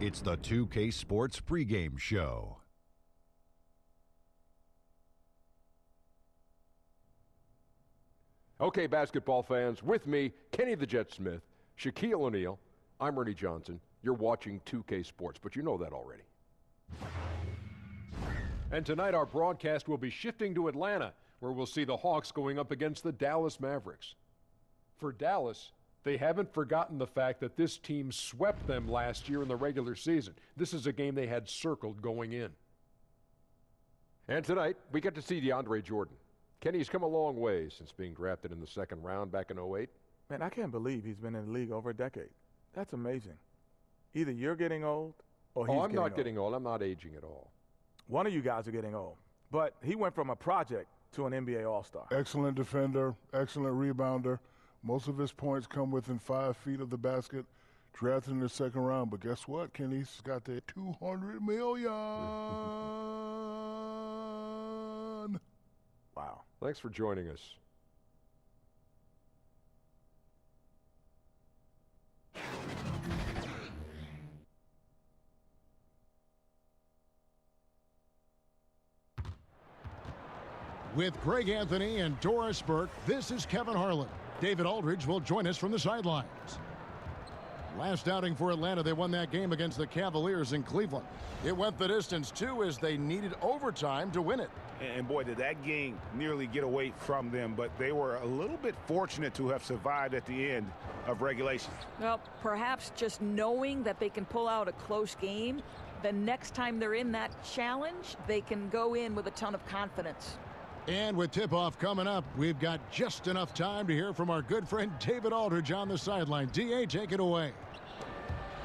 It's the 2K Sports pregame show. Okay, basketball fans, with me, Kenny the Jet Smith, Shaquille O'Neal. I'm Ernie Johnson. You're watching 2K Sports, but you know that already. And tonight our broadcast will be shifting to Atlanta, where we'll see the Hawks going up against the Dallas Mavericks. For Dallas, they haven't forgotten the fact that this team swept them last year in the regular season. This is a game they had circled going in. And tonight, we get to see DeAndre Jordan. Kenny's come a long way since being drafted in the second round back in 2008. Man, I can't believe he's been in the league over a decade. That's amazing. Either you're getting old or he's getting old. I'm not getting old. I'm not aging at all. One of you guys are getting old. But he went from a project to an NBA All-Star. Excellent defender, excellent rebounder. Most of his points come within 5 feet of the basket. Drafted in the second round. But guess what? Kenny's got that $200 million. Wow. Thanks for joining us. With Greg Anthony and Doris Burke, this is Kevin Harlan. David Aldridge will join us from the sidelines. Last outing for Atlanta, they won that game against the Cavaliers in Cleveland. It went the distance, too, as they needed overtime to win it. And boy, did that game nearly get away from them, but they were a little bit fortunate to have survived at the end of regulation. Well, perhaps just knowing that they can pull out a close game, the next time they're in that challenge, they can go in with a ton of confidence. And with tip-off coming up, we've got just enough time to hear from our good friend David Aldridge on the sideline. D.A., take it away.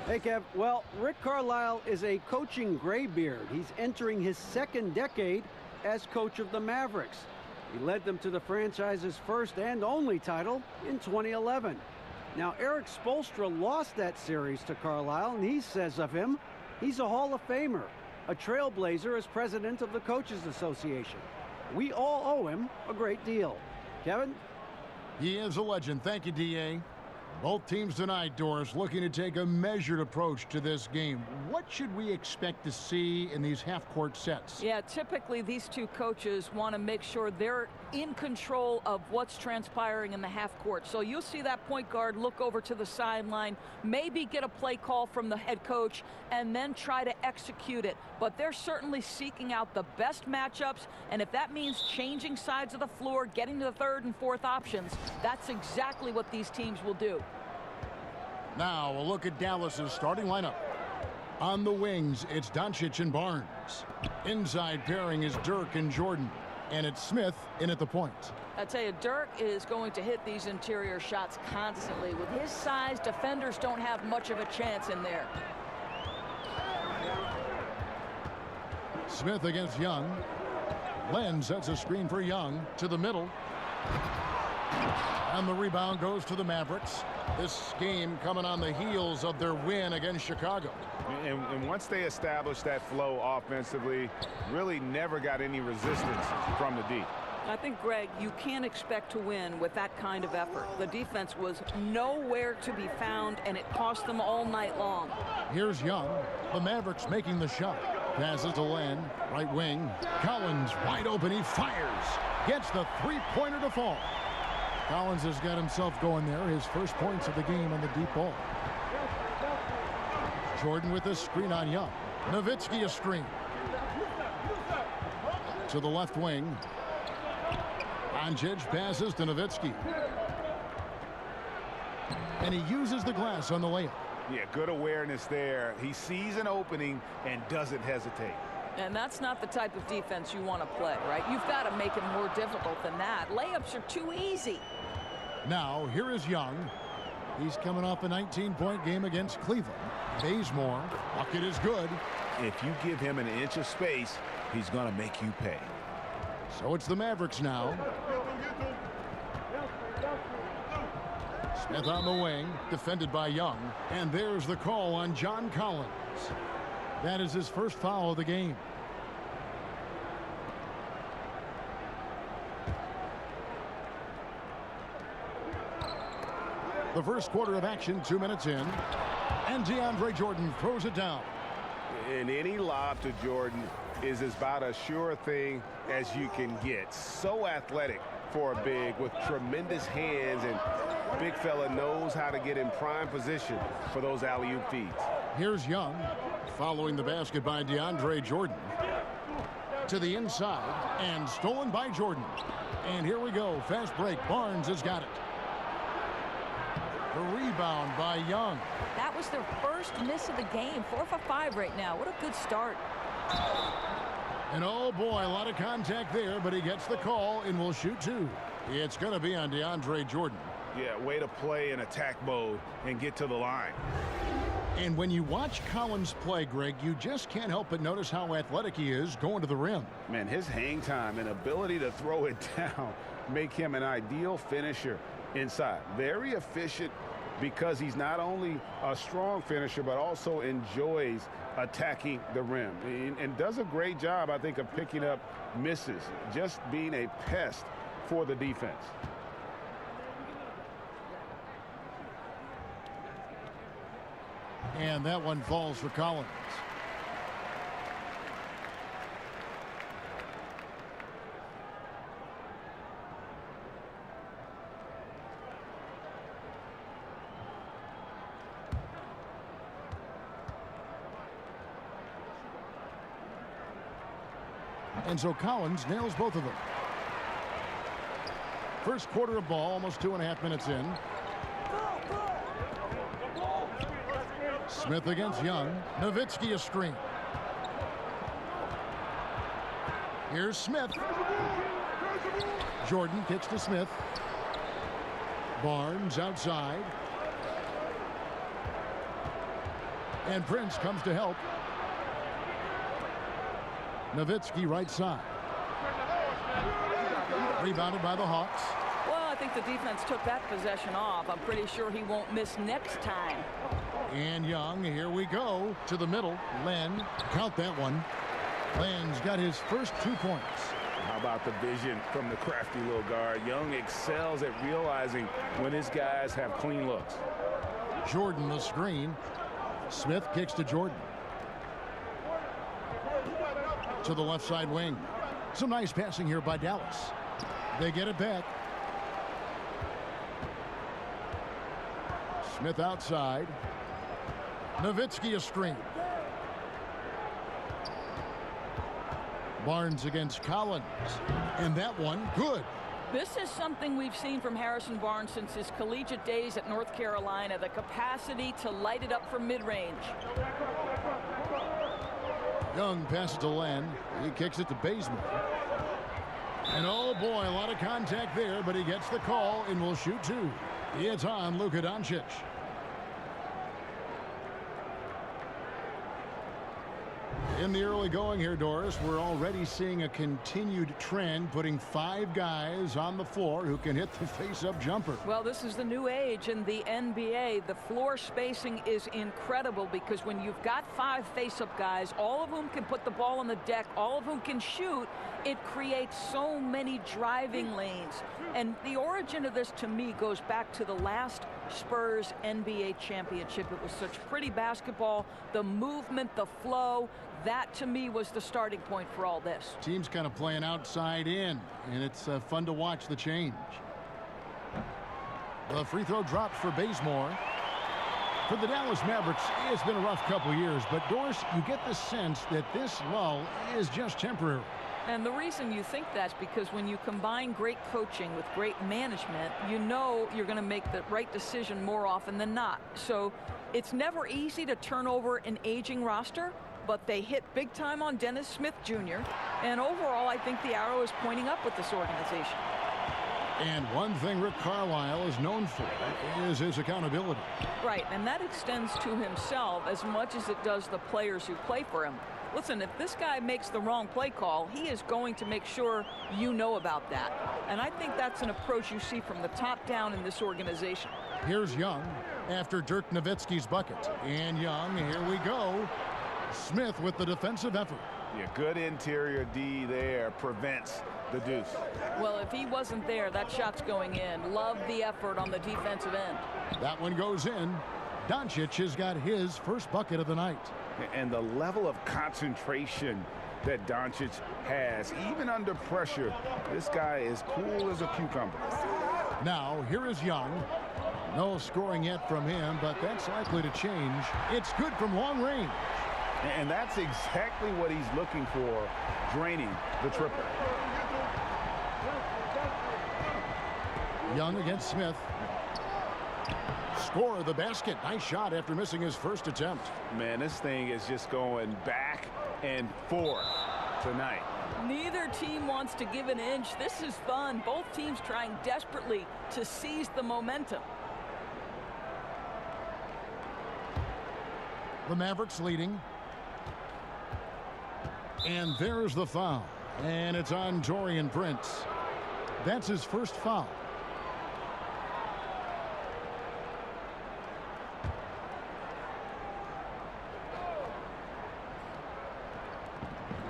Hey, Kev. Well, Rick Carlisle is a coaching graybeard. He's entering his second decade as coach of the Mavericks. He led them to the franchise's first and only title in 2011. Now, Eric Spoelstra lost that series to Carlisle, and he says of him, he's a Hall of Famer, a trailblazer as president of the Coaches Association. We all owe him a great deal. Kevin? He is a legend. Thank you, D.A. Both teams tonight, Doris, looking to take a measured approach to this game. What should we expect to see in these half-court sets? Yeah, typically these two coaches want to make sure they're in control of what's transpiring in the half-court. So you'll see that point guard look over to the sideline, maybe get a play call from the head coach, and then try to execute it. But they're certainly seeking out the best matchups, and if that means changing sides of the floor, getting to the third and fourth options, that's exactly what these teams will do. Now, a look at Dallas's starting lineup. On the wings, it's Doncic and Barnes. Inside pairing is Dirk and Jordan. And it's Smith in at the point. I tell you, Dirk is going to hit these interior shots constantly. With his size, defenders don't have much of a chance in there. Smith against Young. Len sets a screen for Young to the middle. And the rebound goes to the Mavericks. This game coming on the heels of their win against Chicago. And once they established that flow offensively, really never got any resistance from the D. I think, Greg, you can't expect to win with that kind of effort. The defense was nowhere to be found, and it cost them all night long. Here's Young. The Mavericks making the shot. Passes to Len. Right wing. Collins wide open. He fires. Gets the three-pointer to fall. Collins has got himself going there. His first points of the game on the deep ball. Jordan with a screen on Young. Nowitzki a screen. To the left wing. Doncic passes to Nowitzki. And he uses the glass on the layup. Yeah, good awareness there. He sees an opening and doesn't hesitate. And that's not the type of defense you want to play, right? You've got to make it more difficult than that. Layups are too easy. Now, here is Young. He's coming off a 19-point game against Cleveland. Bazemore. Bucket is good. If you give him an inch of space, he's going to make you pay. So it's the Mavericks now. Smith on the wing, defended by Young. And there's the call on John Collins. That is his first foul of the game. The first quarter of action, 2 minutes in. And DeAndre Jordan throws it down. And any lob to Jordan is about as sure a thing as you can get. So athletic for a big with tremendous hands, and big fella knows how to get in prime position for those alley-oop feeds. Here's Young following the basket by DeAndre Jordan. To the inside and stolen by Jordan. And here we go. Fast break. Barnes has got it. The rebound by Young. That was their first miss of the game. 4 for 5 right now. What a good start. And oh boy, a lot of contact there, but he gets the call and will shoot 2. It's going to be on DeAndre Jordan. Yeah, way to play in attack mode and get to the line. And when you watch Collins play, Greg, you just can't help but notice how athletic he is going to the rim. Man, his hang time and ability to throw it down make him an ideal finisher inside. Very efficient because he's not only a strong finisher, but also enjoys attacking the rim. And does a great job, I think, of picking up misses, just being a pest for the defense. And that one falls for Collins. And so Collins nails both of them. First quarter of ball, almost 2.5 minutes in. Smith against Young. Nowitzki a screen. Here's Smith. Jordan kicks to Smith. Barnes outside. And Prince comes to help. Nowitzki right side. Rebounded by the Hawks. Well, I think the defense took that possession off. I'm pretty sure he won't miss next time. And Young, here we go to the middle. Len, count that one. Len's got his first 2 points. How about the vision from the crafty little guard? Young excels at realizing when his guys have clean looks. Jordan the screen. Smith kicks to Jordan. To the left side wing. Some nice passing here by Dallas. They get it back. Smith outside. Nowitzki a screen. Barnes against Collins. And that one, good. This is something we've seen from Harrison Barnes since his collegiate days at North Carolina, the capacity to light it up from mid-range. Young passes to Len. He kicks it to Bazemore. And oh boy, a lot of contact there, but he gets the call and will shoot 2. It's on Luka Doncic. In the early going here, Doris, we're already seeing a continued trend, putting 5 guys on the floor who can hit the face-up jumper. Well, this is the new age in the NBA. The floor spacing is incredible because when you've got 5 face-up guys, all of whom can put the ball on the deck, all of whom can shoot, it creates so many driving lanes. And the origin of this, to me, goes back to the last Spurs NBA championship. It was such pretty basketball, the movement, the flow. That, to me, was the starting point for all this. Teams kind of playing outside in, and it's fun to watch the change. The free throw drops for Bazemore. For the Dallas Mavericks, it's been a rough couple years, but Doris, you get the sense that this lull is just temporary. And the reason you think that's because when you combine great coaching with great management, you know you're going to make the right decision more often than not. So it's never easy to turn over an aging roster, but they hit big time on Dennis Smith Jr. And overall, I think the arrow is pointing up with this organization. And one thing Rick Carlisle is known for is his accountability. Right, and that extends to himself as much as it does the players who play for him. Listen, if this guy makes the wrong play call, he is going to make sure you know about that. And I think that's an approach you see from the top down in this organization. Here's Young after Dirk Nowitzki's bucket. And Young, here we go. Smith with the defensive effort. Yeah, good interior D there prevents the deuce. Well, if he wasn't there, that shot's going in. Love the effort on the defensive end. That one goes in. Doncic has got his first bucket of the night. And the level of concentration that Doncic has, even under pressure, this guy is cool as a cucumber. Now, here is Young. No scoring yet from him, but that's likely to change. It's good from long range. And that's exactly what he's looking for, draining the triple. Young against Smith. Score the basket. Nice shot after missing his first attempt. Man, this thing is just going back and forth tonight. Neither team wants to give an inch. This is fun. Both teams trying desperately to seize the momentum. The Mavericks leading. And there's the foul. And it's on Taurean Prince. That's his first foul.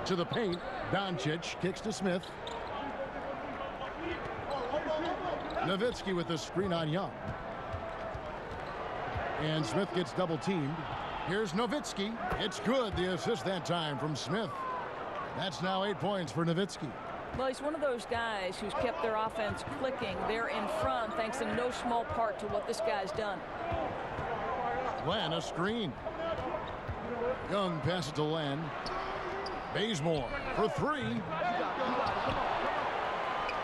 To the paint. Doncic kicks to Smith. Nowitzki with the screen on Young. And Smith gets double teamed. Here's Nowitzki. It's good. The assist that time from Smith. That's now 8 points for Nowitzki. Well, he's one of those guys who's kept their offense clicking. They're in front thanks in no small part to what this guy's done. Len, a screen. Young passes to Len. Bazemore for three.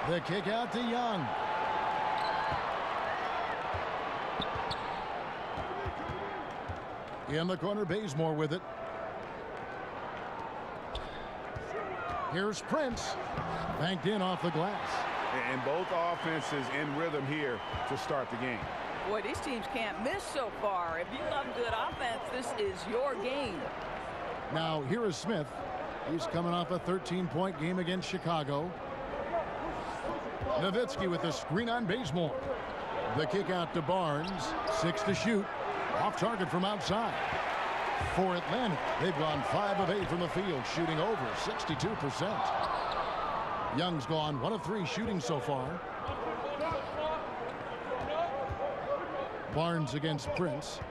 The kick out to Young. In the corner, Bazemore with it. Here's Prince. Banked in off the glass. And both offenses in rhythm here to start the game. Boy, these teams can't miss so far. If you love good offense, this is your game. Now, here is Smith. He's coming off a 13-point game against Chicago. Nowitzki with the screen on Bazemore. The kick out to Barnes. 6 to shoot. Off target from outside. For Atlanta, they've gone 5 of 8 from the field, shooting over 62%. Young's gone 1 of 3 shooting so far. Barnes against Prince.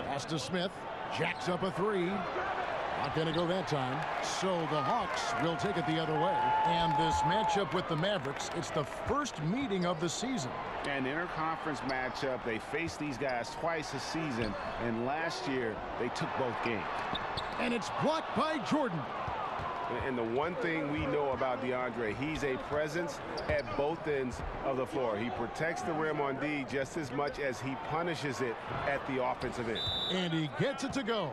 Pass to Smith. Jacks up a 3. Not going to go that time. So the Hawks will take it the other way. And this matchup with the Mavericks, it's the first meeting of the season. An interconference matchup. They faced these guys twice a season. And last year, they took both games. And it's blocked by Jordan. And the one thing we know about DeAndre, he's a presence at both ends of the floor. He protects the rim on D just as much as he punishes it at the offensive end. And he gets it to go.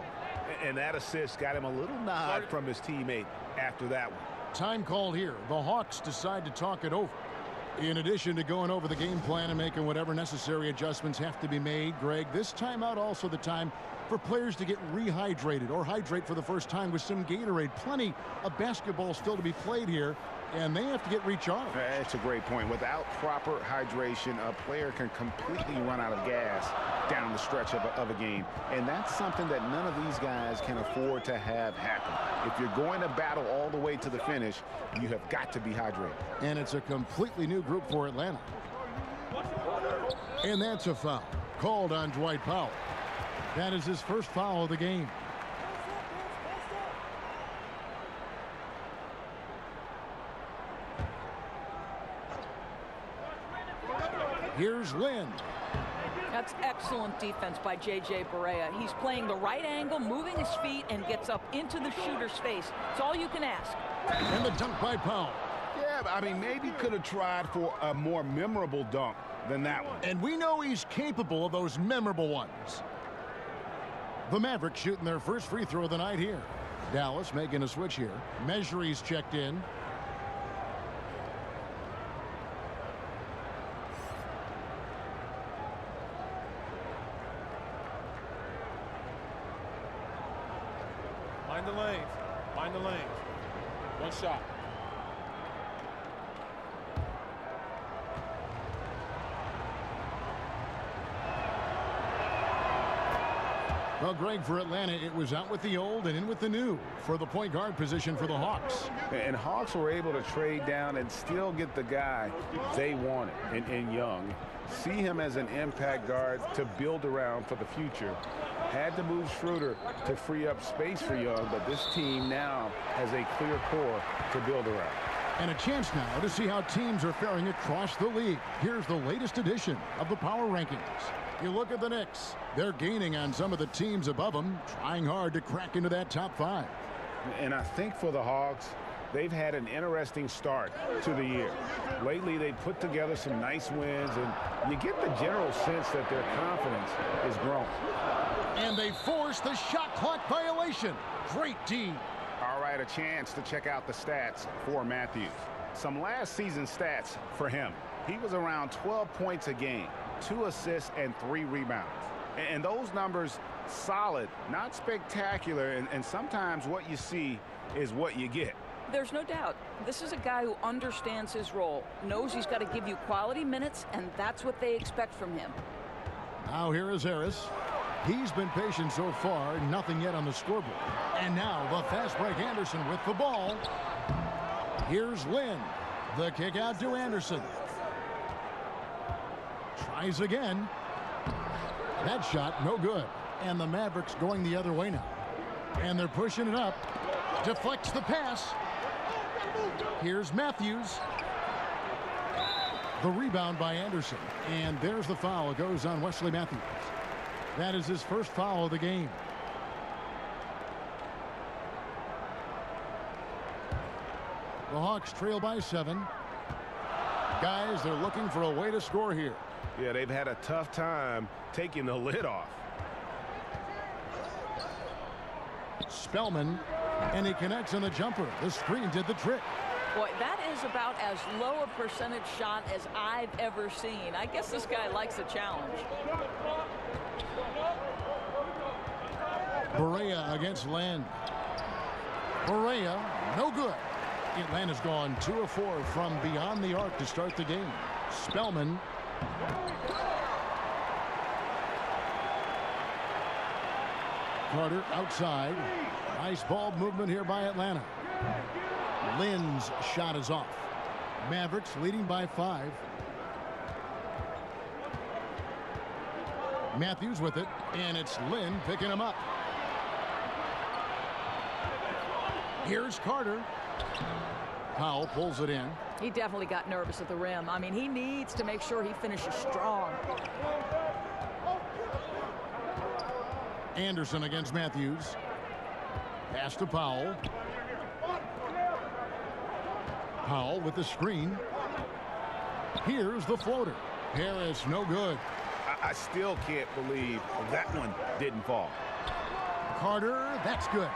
And that assist got him a little nod from his teammate after that one. Time called here. The Hawks decide to talk it over. In addition to going over the game plan and making whatever necessary adjustments have to be made, Greg, this timeout also the time for players to get rehydrated or hydrate for the first time with some Gatorade. Plenty of basketball still to be played here, and they have to get recharged. That's a great point. Without proper hydration, a player can completely run out of gas down the stretch of a game. And that's something that none of these guys can afford to have happen. If you're going to battle all the way to the finish, you have got to be hydrated. And it's a completely new group for Atlanta. And that's a foul called on Dwight Powell. That is his first foul of the game. Here's Lynn. That's excellent defense by J.J. Barea. He's playing the right angle, moving his feet, and gets up into the shooter's face. It's all you can ask. And the dunk by Powell. Yeah, I mean, maybe could have tried for a more memorable dunk than that one. And we know he's capable of those memorable ones. The Mavericks shooting their first free throw of the night here. Dallas making a switch here. Measury's checked in. Find the lanes. Find the lanes. One shot. Well, Greg, for Atlanta, it was out with the old and in with the new for the point guard position for the Hawks. And Hawks were able to trade down and still get the guy they wanted in Young. See him as an impact guard to build around for the future. Had to move Schroeder to free up space for Young, but this team now has a clear core to build around. And a chance now to see how teams are faring across the league. Here's the latest edition of the Power Rankings. You look at the Knicks. They're gaining on some of the teams above them, trying hard to crack into that top 5. And I think for the Hawks, they've had an interesting start to the year. Lately, they've put together some nice wins, and you get the general sense that their confidence is growing. And they force the shot clock violation. Great D. All right, a chance to check out the stats for Matthews. Some last season stats for him. He was around 12 points a game, 2 assists, and 3 rebounds. And those numbers, solid, not spectacular, and sometimes what you see is what you get. There's no doubt. This is a guy who understands his role, knows he's got to give you quality minutes, and that's what they expect from him. Now here is Harris. He's been patient so far, nothing yet on the scoreboard. And now the fast break Anderson with the ball. Here's Lynn. The kick out to Anderson. Tries again. That shot no good. And the Mavericks going the other way now. And they're pushing it up. Deflects the pass. Here's Matthews. The rebound by Anderson. And there's the foul. It goes on Wesley Matthews. That is his first foul of the game. The Hawks trail by 7. Guys, they're looking for a way to score here. Yeah, they've had a tough time taking the lid off. Spellman, and he connects on the jumper. The screen did the trick. Boy, that is about as low a percentage shot as I've ever seen. I guess this guy likes a challenge. Barea against Len. Barea, no good. Atlanta's gone 2 of 4 from beyond the arc to start the game. Spellman. Carter outside. Nice ball movement here by Atlanta. Lynn's shot is off. Mavericks leading by 5. Matthews with it, and it's Lynn picking him up. Here's Carter. Powell pulls it in. He definitely got nervous at the rim. I mean, he needs to make sure he finishes strong. Anderson against Matthews. Pass to Powell. Powell with the screen. Here's the floater. Harris, no good. I still can't believe that one didn't fall. Carter, that's good.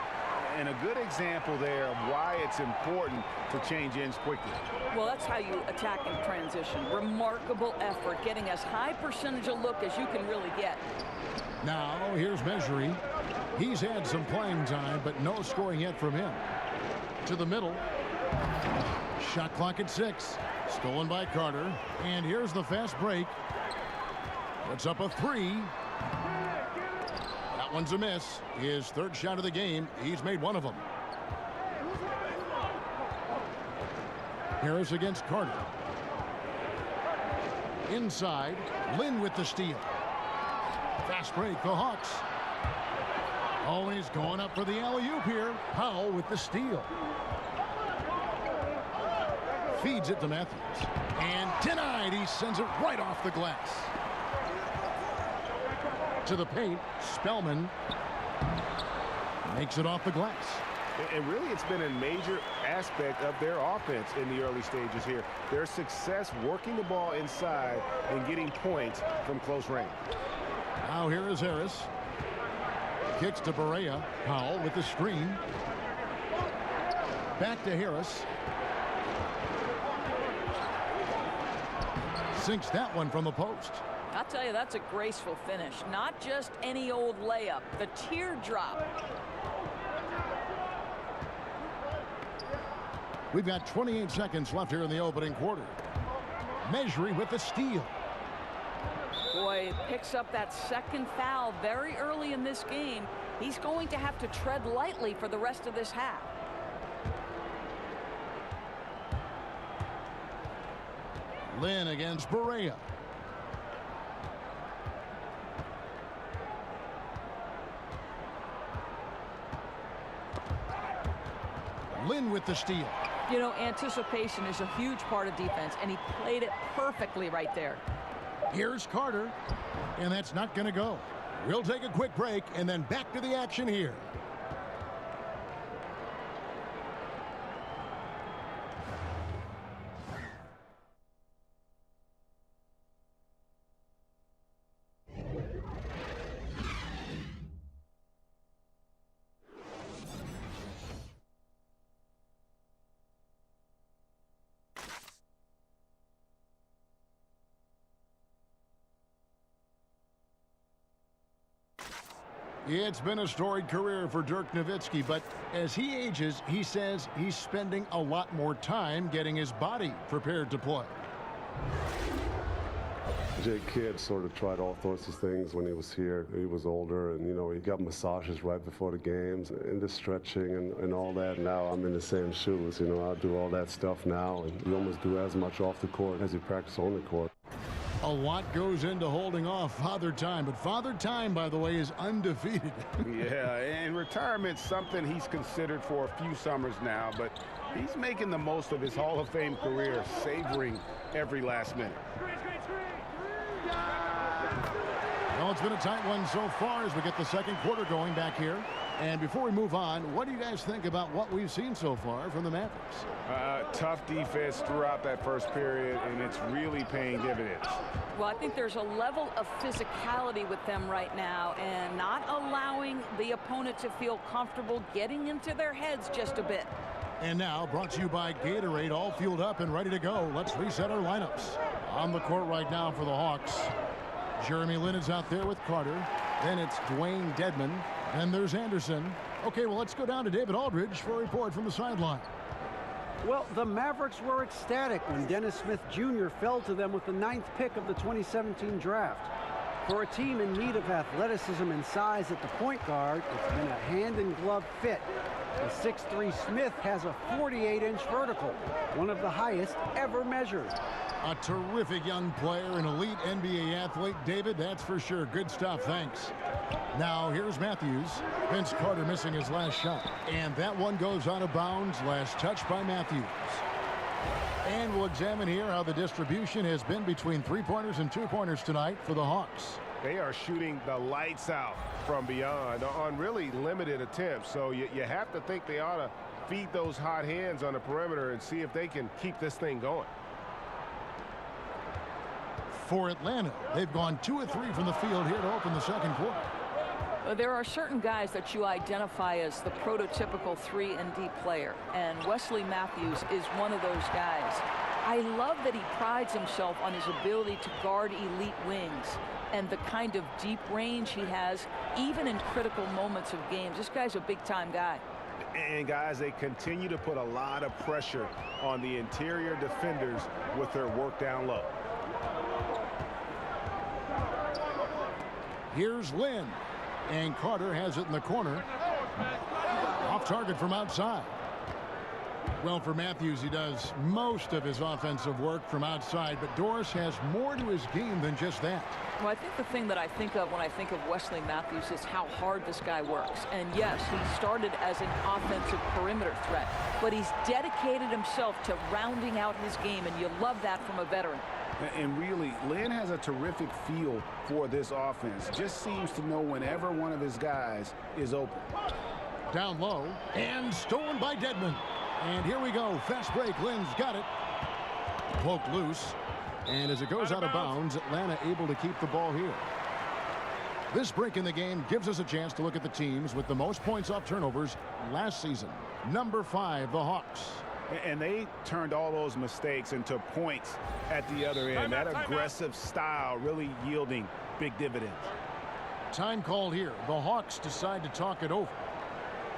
And a good example there of why it's important to change ends quickly. Well, that's how you attack in transition. Remarkable effort, getting as high percentage a look as you can really get. Now, here's Measury. He's had some playing time, but no scoring yet from him. To the middle. Shot clock at 6. Stolen by Carter. And here's the fast break. Puts up a 3. That one's a miss. His third shot of the game. He's made one of them. Harris against Carter. Inside. Lynn with the steal. Fast break, the Hawks. Always going up for the alley-oop here. Powell with the steal. Feeds it to Matthews. And denied. He sends it right off the glass. To the paint. Spellman makes it off the glass. And really, it's been a major aspect of their offense in the early stages here. Their success working the ball inside and getting points from close range. Now here is Harris. Kicks to Barea. Powell with the screen. Back to Harris. Sinks that one from the post. I'll tell you, that's a graceful finish. Not just any old layup. The teardrop. We've got 28 seconds left here in the opening quarter. Measuring with the steal. Boy, picks up that second foul very early in this game. He's going to have to tread lightly for the rest of this half. Lynn against Barea. Lynn with the steal. You know, anticipation is a huge part of defense, and he played it perfectly right there. Here's Carter, and that's not going to go. We'll take a quick break and then back to the action here. It's been a storied career for Dirk Nowitzki, but as he ages, he says he's spending a lot more time getting his body prepared to play. Jake Kidd sort of tried all sorts of things when he was here. He was older, and, you know, he got massages right before the games and the stretching and all that. Now I'm in the same shoes. You know, I'll do all that stuff now, and you almost do as much off the court as you practice on the court. A lot goes into holding off Father Time, but Father Time, by the way, is undefeated. Yeah, and retirement's something he's considered for a few summers now, but he's making the most of his Hall of Fame career, savoring every last minute. Well, it's been a tight one so far as we get the second quarter going back here. And before we move on, what do you guys think about what we've seen so far from the Mavericks? Tough defense throughout that first period, and it's really paying dividends. Well, I think there's a level of physicality with them right now and not allowing the opponent to feel comfortable getting into their heads just a bit. And now, brought to you by Gatorade, all fueled up and ready to go. Let's reset our lineups. On the court right now for the Hawks, Jeremy Lin is out there with Carter. Then it's Dwayne Dedmon. And there's Anderson. Okay, well, let's go down to David Aldridge for a report from the sideline. Well, the Mavericks were ecstatic when Dennis Smith Jr. fell to them with the 9th pick of the 2017 draft. For a team in need of athleticism and size at the point guard, it's been a hand-in-glove fit. The 6'3" Smith has a 48-inch vertical, one of the highest ever measured. A terrific young player, an elite NBA athlete. David, that's for sure. Good stuff. Thanks. Now, here's Matthews. Vince Carter missing his last shot. And that one goes out of bounds. Last touch by Matthews. And we'll examine here how the distribution has been between three-pointers and two-pointers tonight for the Hawks. They are shooting the lights out from beyond on really limited attempts. So you have to think they ought to feed those hot hands on the perimeter and see if they can keep this thing going. For Atlanta, they've gone 2 of 3 from the field here to open the second quarter. There are certain guys that you identify as the prototypical 3-and-D player, and Wesley Matthews is one of those guys. I love that he prides himself on his ability to guard elite wings and the kind of deep range he has, even in critical moments of games. This guy's a big-time guy. And, guys, they continue to put a lot of pressure on the interior defenders with their work down low. Here's Lynn. And Carter has it in the corner. Off target from outside. Well, for Matthews, he does most of his offensive work from outside, but Doris has more to his game than just that. Well, I think the thing that I think of when I think of Wesley Matthews is how hard this guy works. And yes, he started as an offensive perimeter threat, but he's dedicated himself to rounding out his game, and you love that from a veteran. And really, Lynn has a terrific feel for this offense. Just seems to know whenever one of his guys is open. Down low, and stolen by Dedmon. And here we go. Fast break. Lynn's got it. Poked loose. And as it goes out of bounds, Atlanta able to keep the ball here. This break in the game gives us a chance to look at the teams with the most points off turnovers last season. Number 5, the Hawks. And they turned all those mistakes into points at the other end. That aggressive style really yielding big dividends. Time called here. The Hawks decide to talk it over.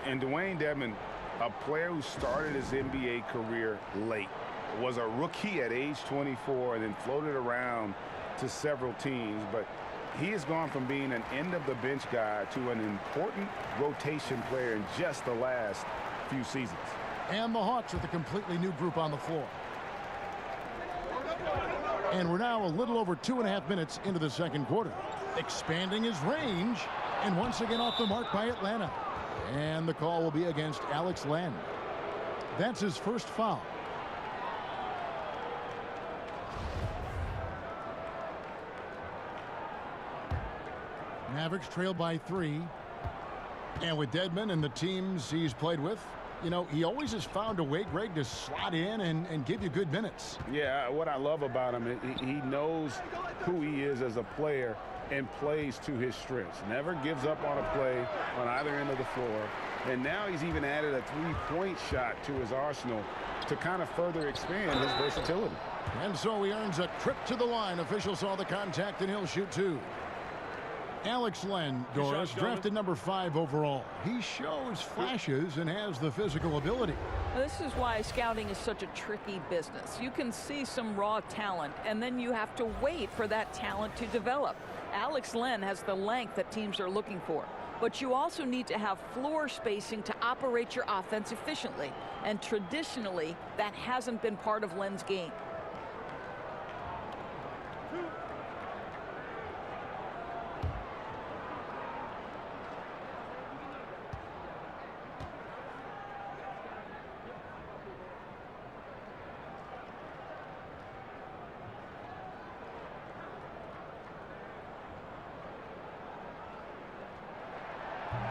And Dwayne Dedmon, a player who started his NBA career late, was a rookie at age 24 and then floated around to several teams, but he has gone from being an end-of-the-bench guy to an important rotation player in just the last few seasons. And the Hawks with a completely new group on the floor. And we're now a little over 2.5 minutes into the second quarter. Expanding his range, and once again off the mark by Atlanta. And the call will be against Alex Len. That's his first foul. Mavericks trail by 3. And with Dedmon and the teams he's played with, you know, he always has found a way, Greg, to slot in and give you good minutes. Yeah, what I love about him, he knows who he is as a player and plays to his strengths. Never gives up on a play on either end of the floor. And now he's even added a three-point shot to his arsenal to kind of further expand his versatility. And so he earns a trip to the line. Officials saw the contact, and he'll shoot 2. Alex Len, Doris, drafted number 5 overall. He shows flashes and has the physical ability. This is why scouting is such a tricky business. You can see some raw talent, and then you have to wait for that talent to develop. Alex Len has the length that teams are looking for. But you also need to have floor spacing to operate your offense efficiently. And traditionally, that hasn't been part of Len's game.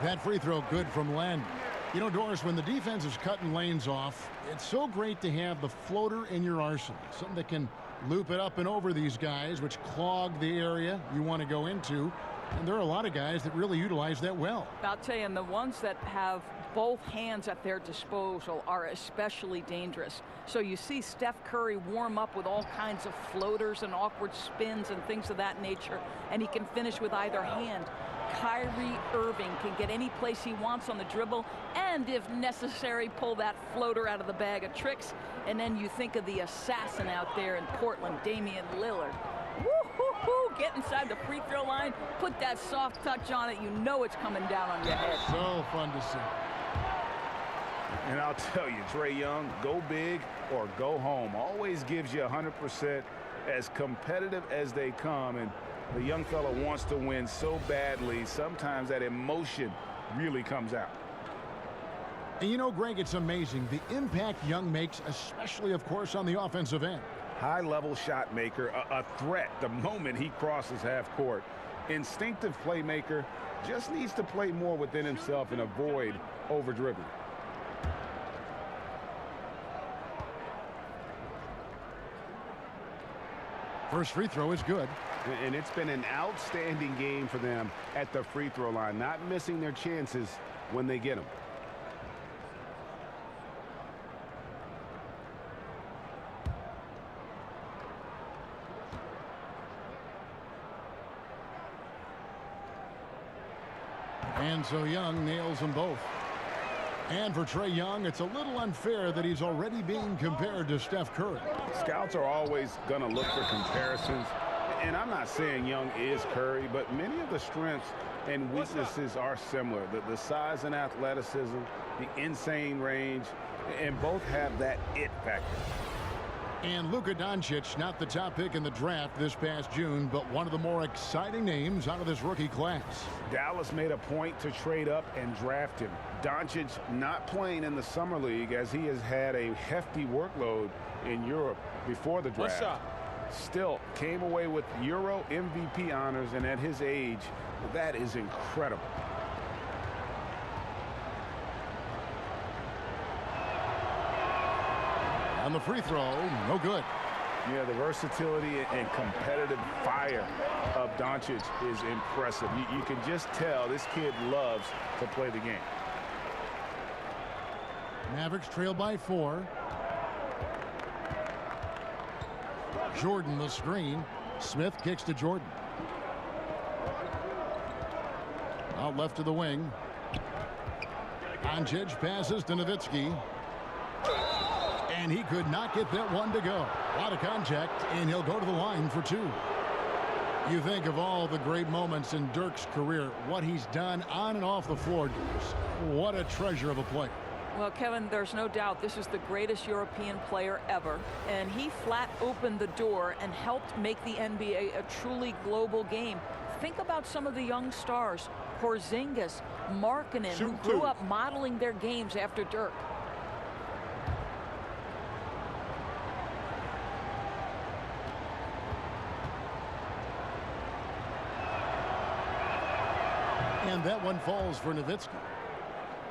That free throw good from Len. You know, Doris, when the defense is cutting lanes off, it's so great to have the floater in your arsenal. Something that can loop it up and over these guys, which clog the area you want to go into. And there are a lot of guys that really utilize that well. I'll tell you, and the ones that have both hands at their disposal are especially dangerous. So you see Steph Curry warm up with all kinds of floaters and awkward spins and things of that nature, and he can finish with either hand. Kyrie Irving can get any place he wants on the dribble, and if necessary, pull that floater out of the bag of tricks. And then you think of the assassin out there in Portland, Damian Lillard. Woo-hoo-hoo, get inside the free throw line, put that soft touch on it, you know it's coming down on your head. So fun to see. And I'll tell you, Trey Young, go big or go home. Always gives you 100%, as competitive as they come. And the young fella wants to win so badly, sometimes that emotion really comes out. And you know, Greg, it's amazing the impact Young makes, especially, of course, on the offensive end. High-level shot maker, a threat the moment he crosses half court. Instinctive playmaker, just needs to play more within himself and avoid over-dribbling. First free throw is good. And it's been an outstanding game for them at the free throw line, not missing their chances when they get them. And so Young nails them both. And for Trey Young, it's a little unfair that he's already being compared to Steph Curry. Scouts are always going to look for comparisons. And I'm not saying Young is Curry, but many of the strengths and weaknesses are similar. The size and athleticism, the insane range, and both have that it factor. And Luka Doncic, not the top pick in the draft this past June, but one of the more exciting names out of this rookie class. Dallas made a point to trade up and draft him. Doncic not playing in the summer league, as he has had a hefty workload in Europe before the draft. Still came away with Euro MVP honors, and at his age, that is incredible. On the free throw, no good. Yeah, the versatility and competitive fire of Doncic is impressive. You can just tell this kid loves to play the game. Mavericks trail by 4. Jordan the screen. Smith kicks to Jordan. Out left to the wing. Doncic passes to Nowitzki. And he could not get that one to go. A lot of contact, and he'll go to the line for 2. You think of all the great moments in Dirk's career, what he's done on and off the floor. What a treasure of a player. Well, Kevin, there's no doubt this is the greatest European player ever, and he flat opened the door and helped make the NBA a truly global game. Think about some of the young stars, Porzingis, Markkanen, who grew up modeling their games after Dirk. And that one falls for Nowitzki.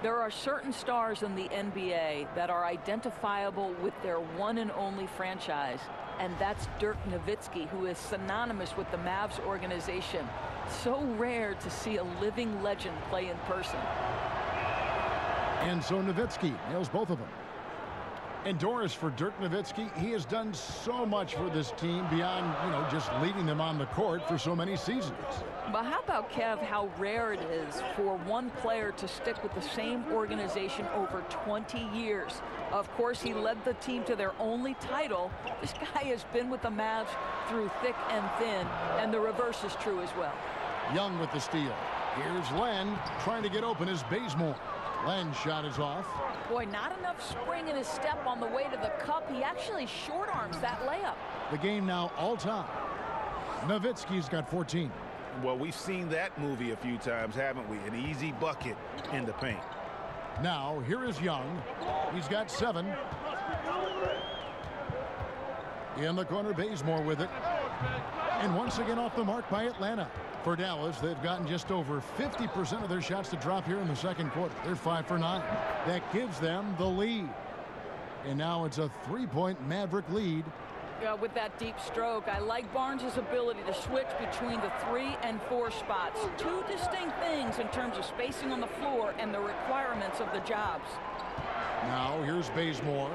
There are certain stars in the NBA that are identifiable with their one and only franchise, and that's Dirk Nowitzki, who is synonymous with the Mavs organization. So rare to see a living legend play in person. And so Nowitzki nails both of them. And Doris, for Dirk Nowitzki, he has done so much for this team beyond, just leading them on the court for so many seasons. But how about, Kev, how rare it is for one player to stick with the same organization over 20 years. Of course, he led the team to their only title. This guy has been with the Mavs through thick and thin, and the reverse is true as well. Young with the steal. Here's Len trying to get open as Bazemore. Len's shot is off. Boy, not enough spring in his step on the way to the cup. He actually short arms that layup. The game now all time. Nowitzki's got 14. Well, we've seen that movie a few times, haven't we? An easy bucket in the paint. Now, here is Young. He's got 7. In the corner, Bazemore with it. And once again off the mark by Atlanta. For Dallas, they've gotten just over 50% of their shots to drop here in the second quarter. They're 5 for 9. That gives them the lead. And now it's a 3-point Maverick lead. With that deep stroke, I like Barnes' ability to switch between the 3 and 4 spots. Two distinct things in terms of spacing on the floor and the requirements of the jobs. Now here's Bazemore.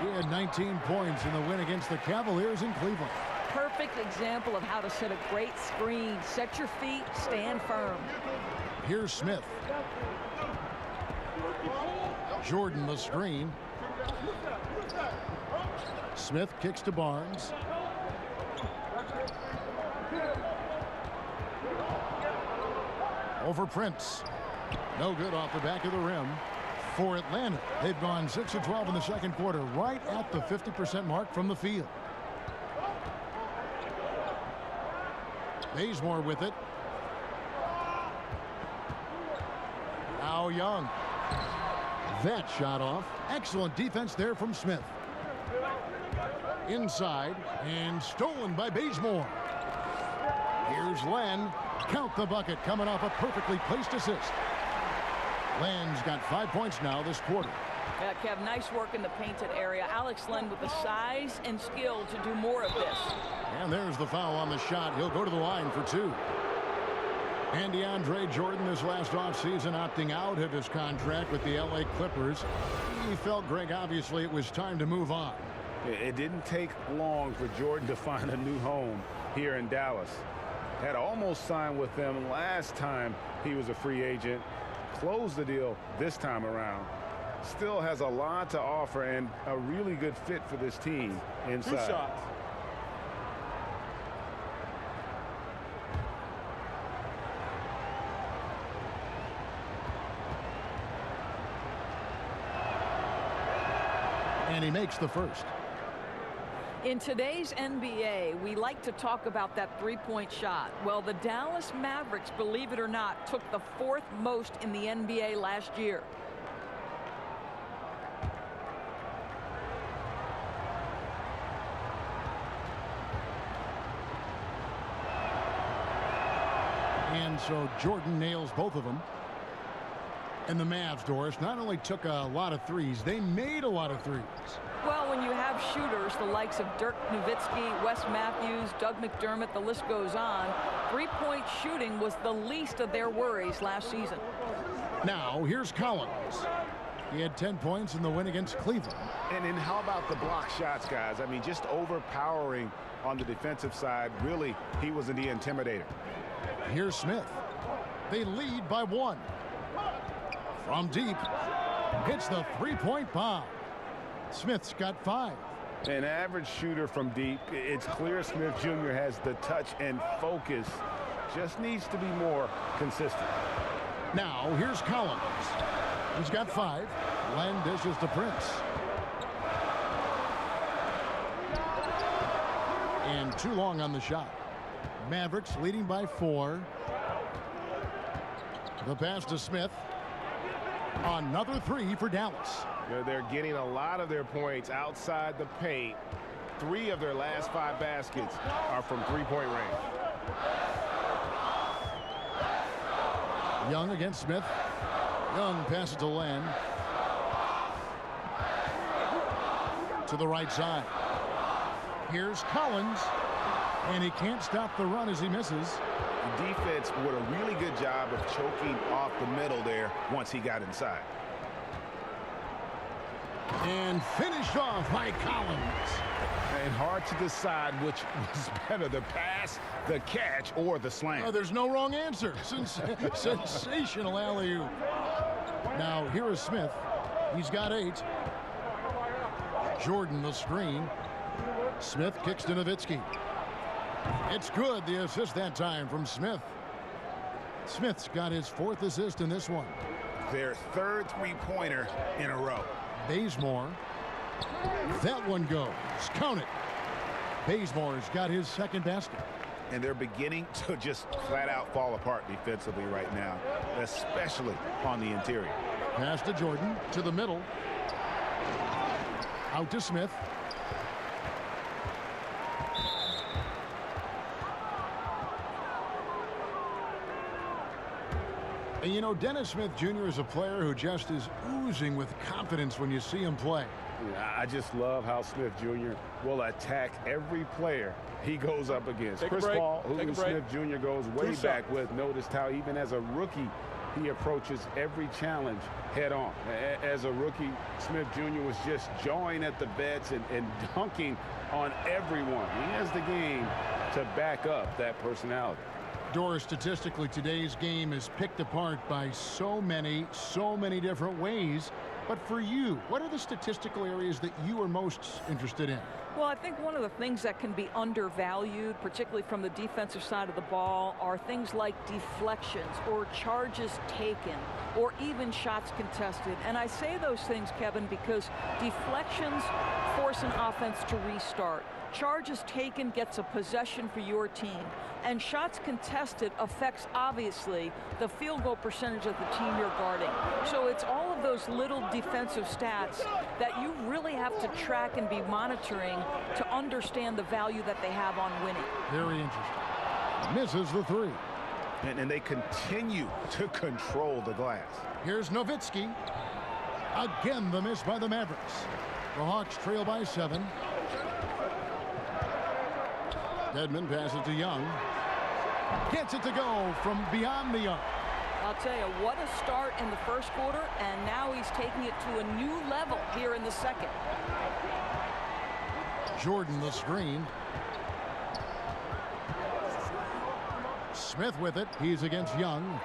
He had 19 points in the win against the Cavaliers in Cleveland. Perfect example of how to set a great screen. Set your feet, stand firm. Here's Smith. Jordan the screen. Smith kicks to Barnes. Over Prince. No good off the back of the rim. For Atlanta, they've gone 6 of 12 in the second quarter, right at the 50% mark from the field. Bazemore with it. Now Young. That shot off. Excellent defense there from Smith. Inside and stolen by Bazemore. Here's Len. Count the bucket coming off a perfectly placed assist. Len's got 5 points now this quarter. Yeah, Kev, nice work in the painted area. Alex Len with the size and skill to do more of this. And there's the foul on the shot. He'll go to the line for 2. And DeAndre Jordan this last offseason opting out of his contract with the LA Clippers. He felt, Greg, obviously it was time to move on. It didn't take long for Jordan to find a new home here in Dallas. Had almost signed with them last time he was a free agent. Closed the deal this time around. Still has a lot to offer and a really good fit for this team inside. 2 shots. And he makes the first. In today's NBA, we like to talk about that three-point shot. Well, the Dallas Mavericks, believe it or not, took the 4th most in the NBA last year. And so Jordan nails both of them. And the Mavs, Doris, not only took a lot of threes, they made a lot of threes. Well, when you have shooters, the likes of Dirk Nowitzki, Wes Matthews, Doug McDermott, the list goes on, three-point shooting was the least of their worries last season. Now, here's Collins. He had 10 points in the win against Cleveland. And then how about the block shots, guys? I mean, just overpowering on the defensive side. Really, he was the intimidator. Here's Smith. They lead by 1. From deep, hits the three-point bomb. Smith's got 5. An average shooter from deep. It's clear Smith Jr. has the touch and focus. Just needs to be more consistent. Now, here's Collins. He's got 5. Len dishes to Prince. And too long on the shot. Mavericks leading by 4. The pass to Smith. Another 3 for Dallas. They're getting a lot of their points outside the paint. 3 of their last 5 baskets are from three-point range. Young against Smith. Young passes to Len. To the right side. Here's Collins. And he can't stop the run as he misses. The defense did a really good job of choking off the middle there once he got inside. And finished off by Collins. And hard to decide which was better, the pass, the catch, or the slam. Oh, there's no wrong answer. Sensational alley-oop. Now, here is Smith. He's got 8. Jordan the screen. Smith kicks to Nowitzki. It's good, the assist that time from Smith. Smith's got his 4th assist in this one. Their 3rd three-pointer in a row. Bazemore. That one goes. Count it. Bazemore's got his 2nd basket. And they're beginning to just flat-out fall apart defensively right now, especially on the interior. Pass to Jordan, to the middle. Out to Smith. And you know, Dennis Smith Jr. is a player who just is oozing with confidence when you see him play. I just love how Smith Jr. will attack every player he goes up against. Chris Paul, who Smith Jr. goes way back with, noticed how even as a rookie, he approaches every challenge head on. As a rookie, Smith Jr. was just jawing at the vets and dunking on everyone. He has the game to back up that personality. Doris, statistically, today's game is picked apart by so many different ways. But for you, what are the statistical areas that you are most interested in? Well, I think one of the things that can be undervalued, particularly from the defensive side of the ball, are things like deflections or charges taken or even shots contested. And I say those things, Kevin, because deflections force an offense to restart. Charges taken gets a possession for your team. And shots contested affects, obviously, the field goal percentage of the team you're guarding. So it's all of those little defensive stats that you really have to track and be monitoring to understand the value that they have on winning. Very interesting. Misses the 3. And they continue to control the glass. Here's Nowitzki. Again, the miss by the Mavericks. The Hawks trail by 7. Dedmon passes to Young. Gets it to go from beyond the arc. I'll tell you, what a start in the first quarter, and now he's taking it to a new level here in the second. Jordan the screen. Smith with it. He's against Young.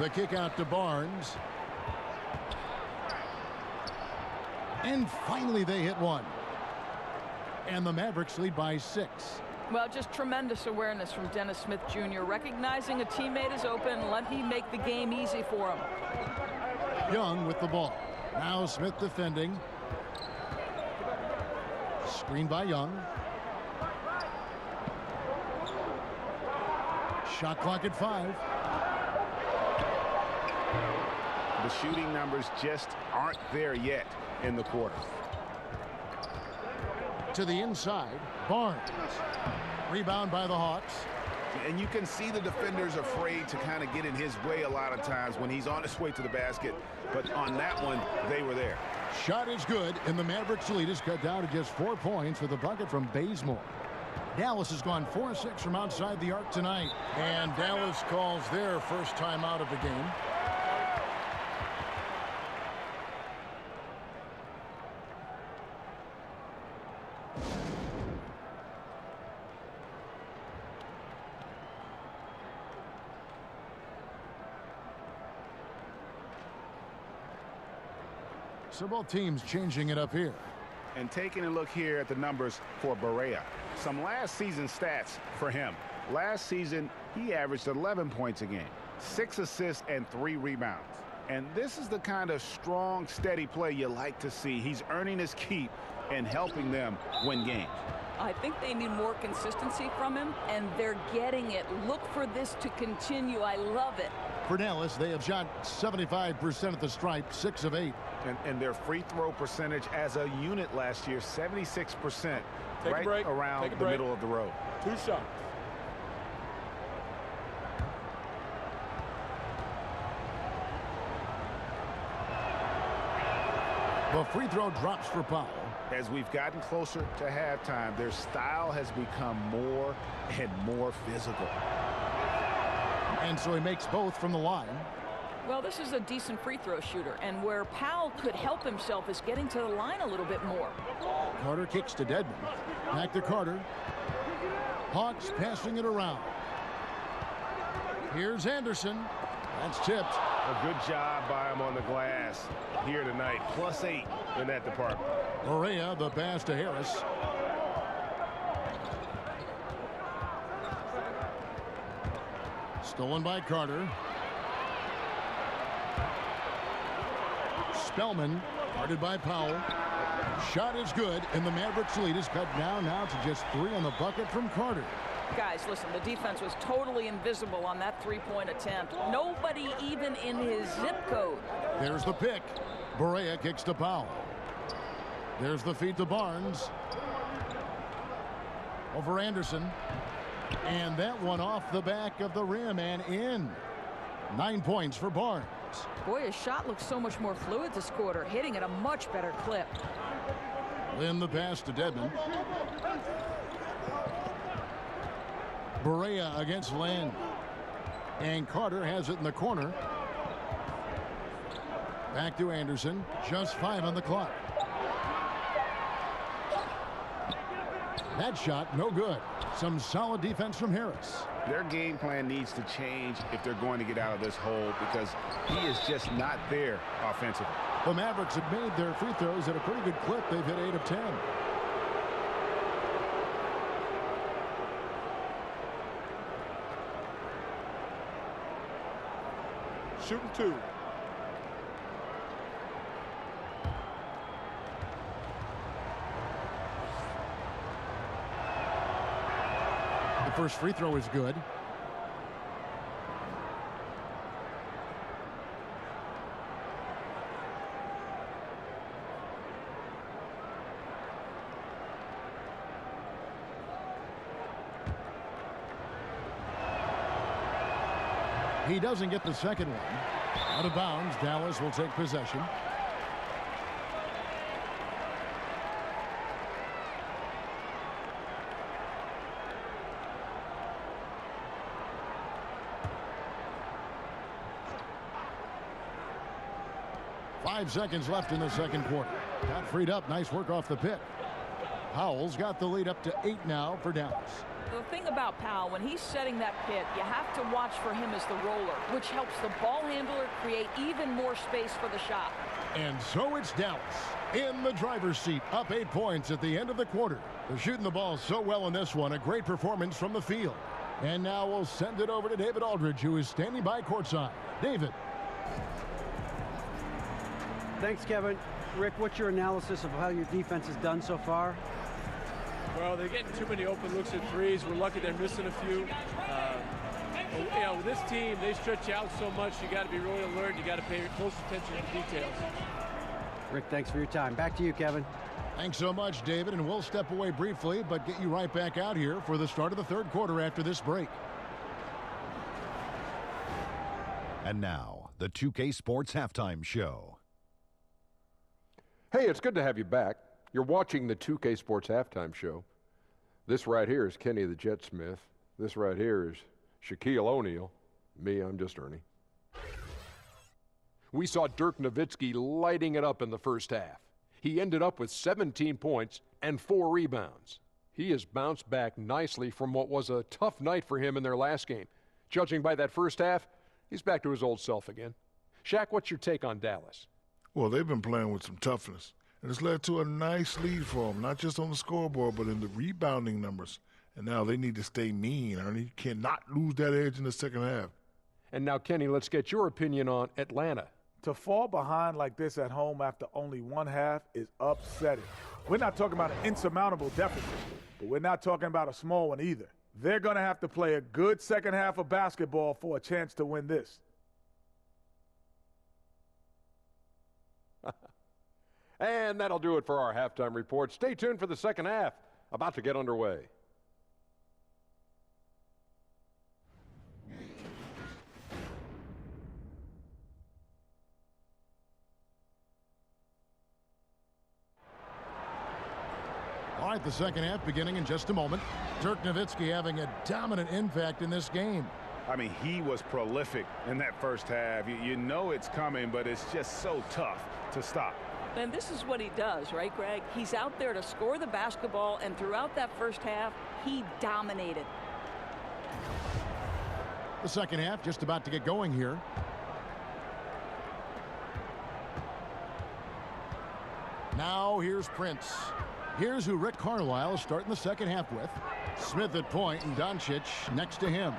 The kick out to Barnes. And finally they hit one. And the Mavericks lead by 6. Well, just tremendous awareness from Dennis Smith Jr. Recognizing a teammate is open, let me make the game easy for him. Young with the ball. Now Smith defending. Screen by Young. Shot clock at 5. The shooting numbers just aren't there yet in the quarter. To the inside, Barnes. Rebound by the Hawks. And you can see the defenders afraid to kind of get in his way a lot of times when he's on his way to the basket. But on that one, they were there. Shot is good, and the Mavericks lead is cut down to just 4 points with a bucket from Bazemore. Dallas has gone 4-6 from outside the arc tonight. And Dallas calls their first time out of the game. So both teams changing it up here. And taking a look here at the numbers for Barea. Some last season stats for him. Last season, he averaged 11 points a game, 6 assists, and 3 rebounds. And this is the kind of strong, steady play you like to see. He's earning his keep and helping them win games. I think they need more consistency from him, and they're getting it. Look for this to continue. I love it. For Dallas, they have shot 75% at the stripe, 6 of 8. And their free throw percentage as a unit last year, 76%, right around the middle of the road. 2 shots. The free throw drops for Powell. As we've gotten closer to halftime, their style has become more and more physical. And so he makes both from the line. Well, this is a decent free throw shooter, and where Powell could help himself is getting to the line a little bit more. Carter kicks to Dedmon. Back to Carter. Hawks passing it around. Here's Anderson. That's tipped. A good job by him on the glass here tonight. +8 in that department. Barea, the pass to Harris. Stolen by Carter. Spellman, guarded by Powell. Shot is good, and the Mavericks lead is cut down now to just 3 on the bucket from Carter. Guys, listen, the defense was totally invisible on that three-point attempt. Nobody even in his zip code. There's the pick. Barea kicks to Powell. There's the feed to Barnes. Over Anderson. And that one off the back of the rim and in. 9 points for Barnes. Boy, his shot looks so much more fluid this quarter, hitting at a much better clip. Lynn the pass to Dedmon. Barea against Lynn. And Carter has it in the corner. Back to Anderson. Just 5 on the clock. That shot, no good. Some solid defense from Harris. Their game plan needs to change if they're going to get out of this hole, because he is just not there offensively. The Mavericks have made their free throws at a pretty good clip. They've hit 8 of 10. Shooting 2. The first free throw is good. He doesn't get the second one. Out of bounds, Dallas will take possession. Five seconds left in the second quarter. Got freed up. Nice work off the pick. Powell's got the lead up to 8 now for Dallas. The thing about Powell, when he's setting that pick, you have to watch for him as the roller, which helps the ball handler create even more space for the shot. And so it's Dallas in the driver's seat, up 8 points at the end of the quarter. They're shooting the ball so well in this one. A great performance from the field. And now we'll send it over to David Aldridge, who is standing by courtside. David. Thanks, Kevin. Rick, what's your analysis of how your defense has done so far? Well, they're getting too many open looks at threes. We're lucky they're missing a few. You know, with this team, they stretch you out so much, you got to be really alert. You got to pay close attention to details. Rick, thanks for your time. Back to you, Kevin. Thanks so much, David, and we'll step away briefly, but get you right back out here for the start of the third quarter after this break. And now, the 2K Sports Halftime Show. Hey, it's good to have you back. You're watching the 2K Sports Halftime Show. This right here is Kenny the Jet Smith. This right here is Shaquille O'Neal. Me, I'm just Ernie. We saw Dirk Nowitzki lighting it up in the first half. He ended up with 17 points and 4 rebounds. He has bounced back nicely from what was a tough night for him in their last game. Judging by that first half, he's back to his old self again. Shaq, what's your take on Dallas? Well, they've been playing with some toughness, And it's led to a nice lead for them, not just on the scoreboard, but in the rebounding numbers. And now they need to stay mean, Ernie. You cannot lose that edge in the second half. And now, Kenny, let's get your opinion on Atlanta. To fall behind like this at home after only one half is upsetting. We're not talking about an insurmountable deficit, but we're not talking about a small one either. They're going to have to play a good second half of basketball for a chance to win this. And that'll do it for our halftime report. Stay tuned for the second half, about to get underway. All right, the second half beginning in just a moment. Dirk Nowitzki having a dominant impact in this game. I mean, he was prolific in that first half. You know it's coming, but it's just so tough to stop. And this is what he does, right, Greg? He's out there to score the basketball, and throughout that first half, he dominated. The second half just about to get going here. Now here's Prince. Here's who Rick Carlisle is starting the second half with. Smith at point and Doncic next to him.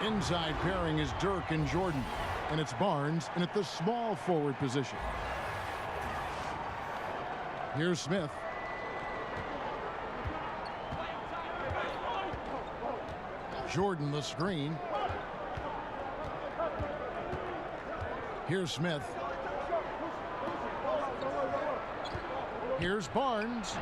Inside pairing is Dirk and Jordan. And it's Barnes in at the small forward position. Here's Smith. Jordan the screen. Here's Smith. Here's Barnes.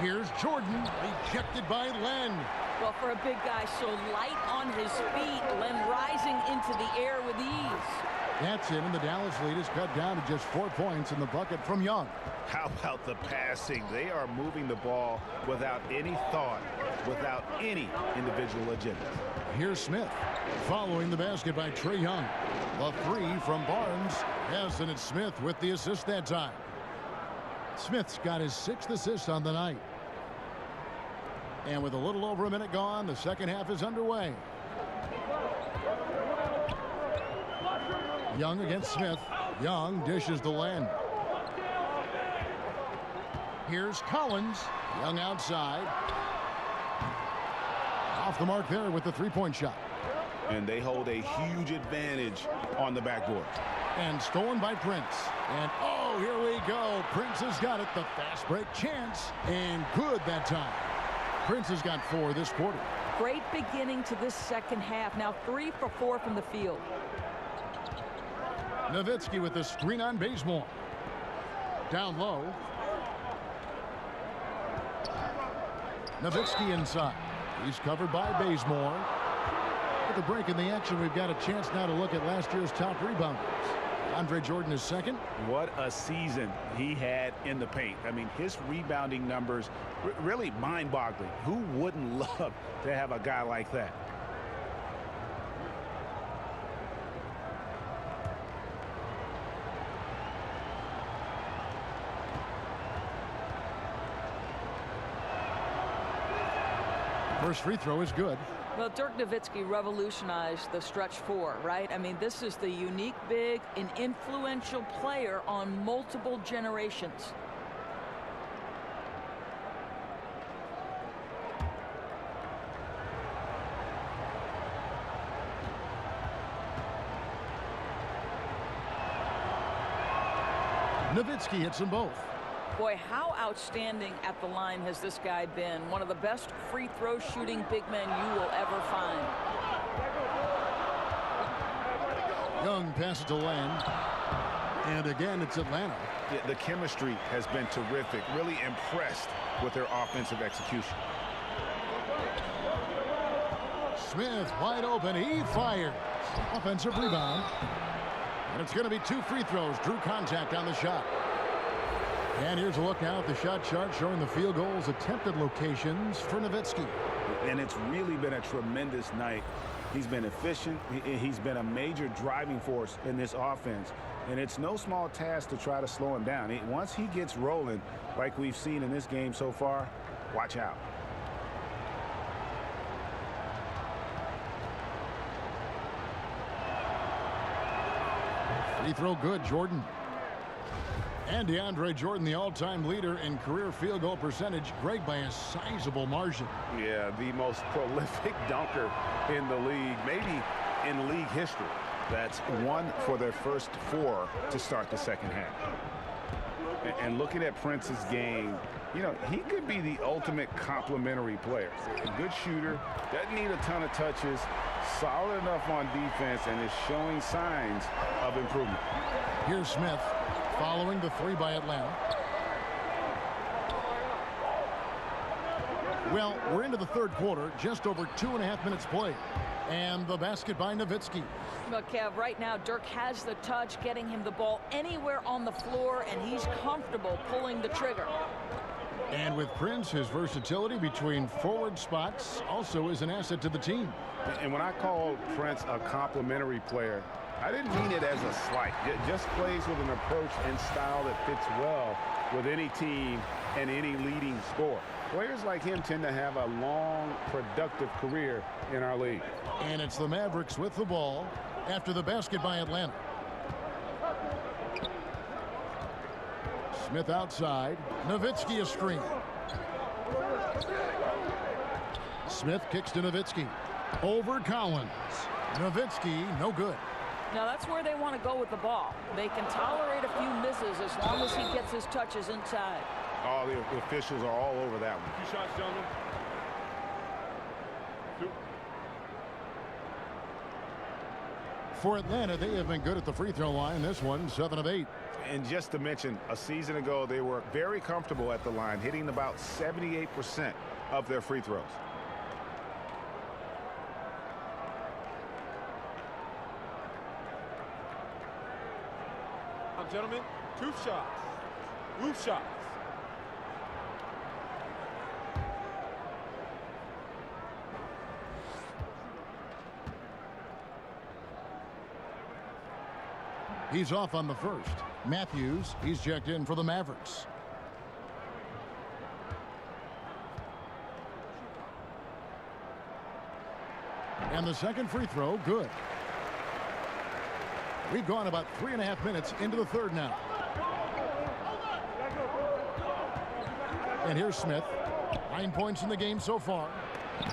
Here's Jordan. Rejected by Len. Well, for a big guy so light on his feet, Len rising into the air with ease. That's it, and the Dallas lead is cut down to just 4 points in the bucket from Young. How about the passing? They are moving the ball without any thought, without any individual agenda. Here's Smith. Following the basket by Trey Young. The three from Barnes. Yes, and it's Smith with the assist that time. Smith's got his 6th assist on the night. And with a little over a minute gone, the second half is underway. Young against Smith. Young dishes to Len. Here's Collins. Young outside. Off the mark there with the three-point shot. And they hold a huge advantage on the backboard. And stolen by Prince. And oh, here we go. Prince has got it. The fast break chance. And good that time. Prince has got 4 this quarter. Great beginning to this second half. Now 3 for 4 from the field. Nowitzki with the screen on Bazemore. Down low. Nowitzki inside. He's covered by Bazemore. With the break in the action, we've got a chance now to look at last year's top rebounders. Andre Jordan is second. What a season he had in the paint. I mean, his rebounding numbers really mind-boggling. Who wouldn't love to have a guy like that? First free throw is good. Well, Dirk Nowitzki revolutionized the stretch 4, right? I mean, this is the unique big and influential player on multiple generations. Nowitzki hits them both. Boy, how outstanding at the line has this guy been. One of the best free throw shooting big men you will ever find. Young passes to Len. And again, it's Atlanta. Yeah, the chemistry has been terrific. Really impressed with their offensive execution. Smith wide open. He fires. Offensive rebound. And it's going to be 2 free throws. Drew contact on the shot. And here's a look now at the shot chart showing the field goals attempted locations for Nowitzki. And it's really been a tremendous night. He's been efficient. He's been a major driving force in this offense. And it's no small task to try to slow him down. Once he gets rolling, like we've seen in this game so far, watch out. Free throw good, Jordan. And DeAndre Jordan, the all-time leader in career field goal percentage. Greg, by a sizable margin. Yeah, the most prolific dunker in the league, maybe in league history. That's 1 for their first 4 to start the second half. And looking at Prince's game, you know, he could be the ultimate complementary player. A good shooter, doesn't need a ton of touches, solid enough on defense, and is showing signs of improvement. Here's Smith following the 3 by Atlanta. Well, we're into the third quarter, just over 2.5 minutes played. And the basket by Nowitzki. Well, Kev, right now, Dirk has the touch, getting him the ball anywhere on the floor, and he's comfortable pulling the trigger. And with Prince, his versatility between forward spots also is an asset to the team. And when I call Prince a complimentary player, I didn't mean it as a slight. It just plays with an approach and style that fits well with any team and any leading scorer. Players like him tend to have a long, productive career in our league. And it's the Mavericks with the ball after the basket by Atlanta. Smith outside. Nowitzki a screen. Smith kicks to Nowitzki. Over Collins. Nowitzki, no good. Now that's where they want to go with the ball. They can tolerate a few misses as long as he gets his touches inside. Oh, the officials are all over that one. 2 shots, gentlemen. 2. For Atlanta, they have been good at the free throw line. This one, 7 of 8. And just to mention, a season ago, they were very comfortable at the line, hitting about 78% of their free throws. Gentlemen, 2 shots. Roof shots. He's off on the first. Matthews, he's checked in for the Mavericks. And the second free throw, good. We've gone about 3.5 minutes into the third now. And here's Smith. 9 points in the game so far.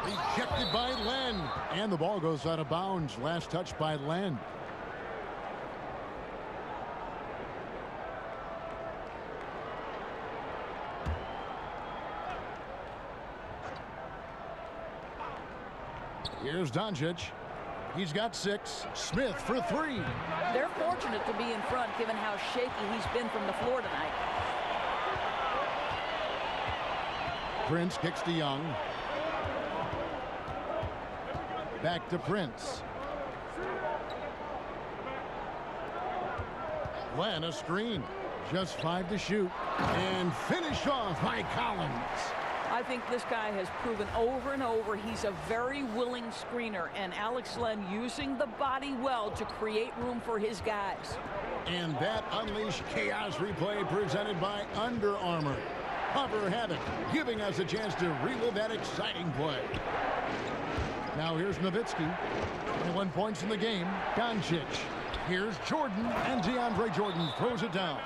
Rejected by Len. And the ball goes out of bounds. Last touch by Len. Here's Doncic. He's got 6. Smith for 3. They're fortunate to be in front given how shaky he's been from the floor tonight. Prince kicks to Young. Back to Prince. Len a screen. Just 5 to shoot. And finished off by Collins. I think this guy has proven over and over he's a very willing screener, and Alex Len using the body well to create room for his guys. And that Unleash Chaos replay presented by Under Armour. Hover Havoc, giving us a chance to relive that exciting play. Now here's Nowitzki. 21 points in the game. Doncic. Here's Jordan, and DeAndre Jordan throws it down.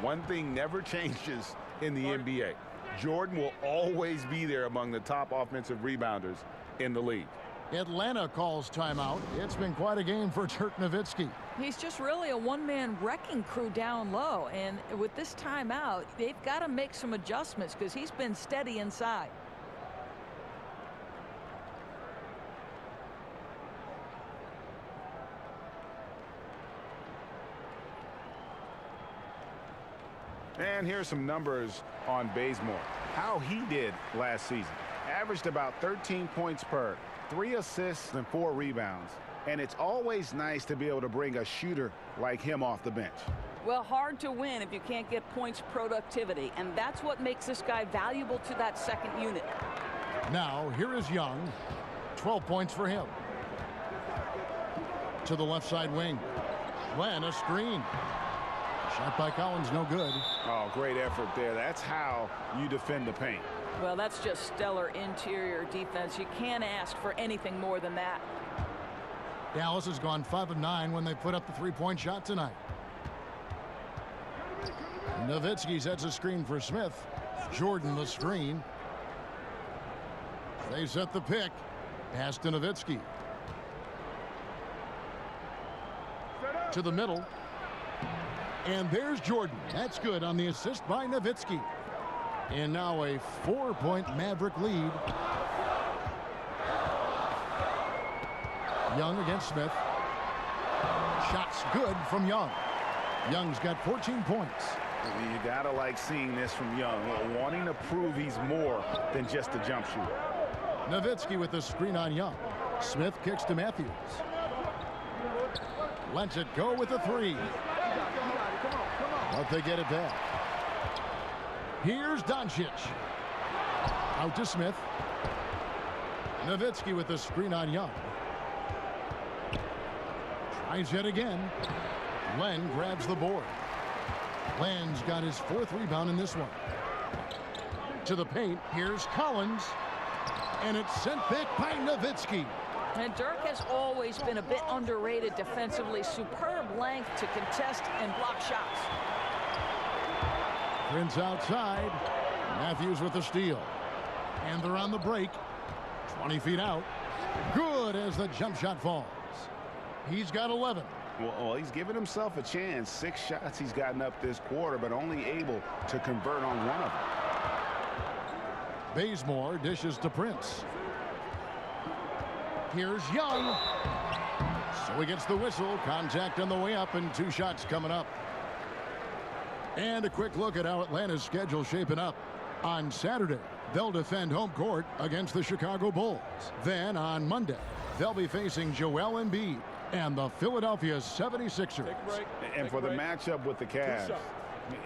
One thing never changes in the NBA. Jordan will always be there among the top offensive rebounders in the league. Atlanta calls timeout. It's been quite a game for Dirk Nowitzki. He's just really a one-man wrecking crew down low, and with this timeout, they've got to make some adjustments because he's been steady inside. And here's some numbers on Bazemore. How he did last season. Averaged about 13 points per, 3 assists and 4 rebounds. And it's always nice to be able to bring a shooter like him off the bench. Well, hard to win if you can't get points productivity, and that's what makes this guy valuable to that second unit. Now, here is Young. 12 points for him. To the left side wing. Len a screen. Shot by Collins, no good. Oh, great effort there. That's how you defend the paint. Well, that's just stellar interior defense. You can't ask for anything more than that. Dallas has gone 5 of 9 when they put up the 3-point shot tonight. Nowitzki sets a screen for Smith. Jordan the screen. They set the pick. Pass to Nowitzki. To the middle. And there's Jordan. That's good on the assist by Nowitzki. And now a 4-point Maverick lead. Young against Smith. Shots good from Young. Young's got 14 points. You gotta like seeing this from Young, wanting to prove he's more than just a jump shooter. Nowitzki with the screen on Young. Smith kicks to Matthews. Lets it go with a three. But they get it back. Here's Doncic. Out to Smith. Nowitzki with the screen on Young. Tries it again. Len grabs the board. Len's got his 4th rebound in this one. To the paint. Here's Collins. And it's sent back by Nowitzki. And Dirk has always been a bit underrated defensively. Superb length to contest and block shots. Prince outside. Matthews with the steal. And they're on the break. 20 feet out. Good as the jump shot falls. He's got 11. Well, he's given himself a chance. 6 shots he's gotten up this quarter, but only able to convert on one of them. Bazemore dishes to Prince. Here's Young. So he gets the whistle. Contact on the way up and 2 shots coming up. And a quick look at how Atlanta's schedule shaping up. On Saturday, they'll defend home court against the Chicago Bulls. Then on Monday, they'll be facing Joel Embiid and the Philadelphia 76ers. And for the matchup with the Cavs,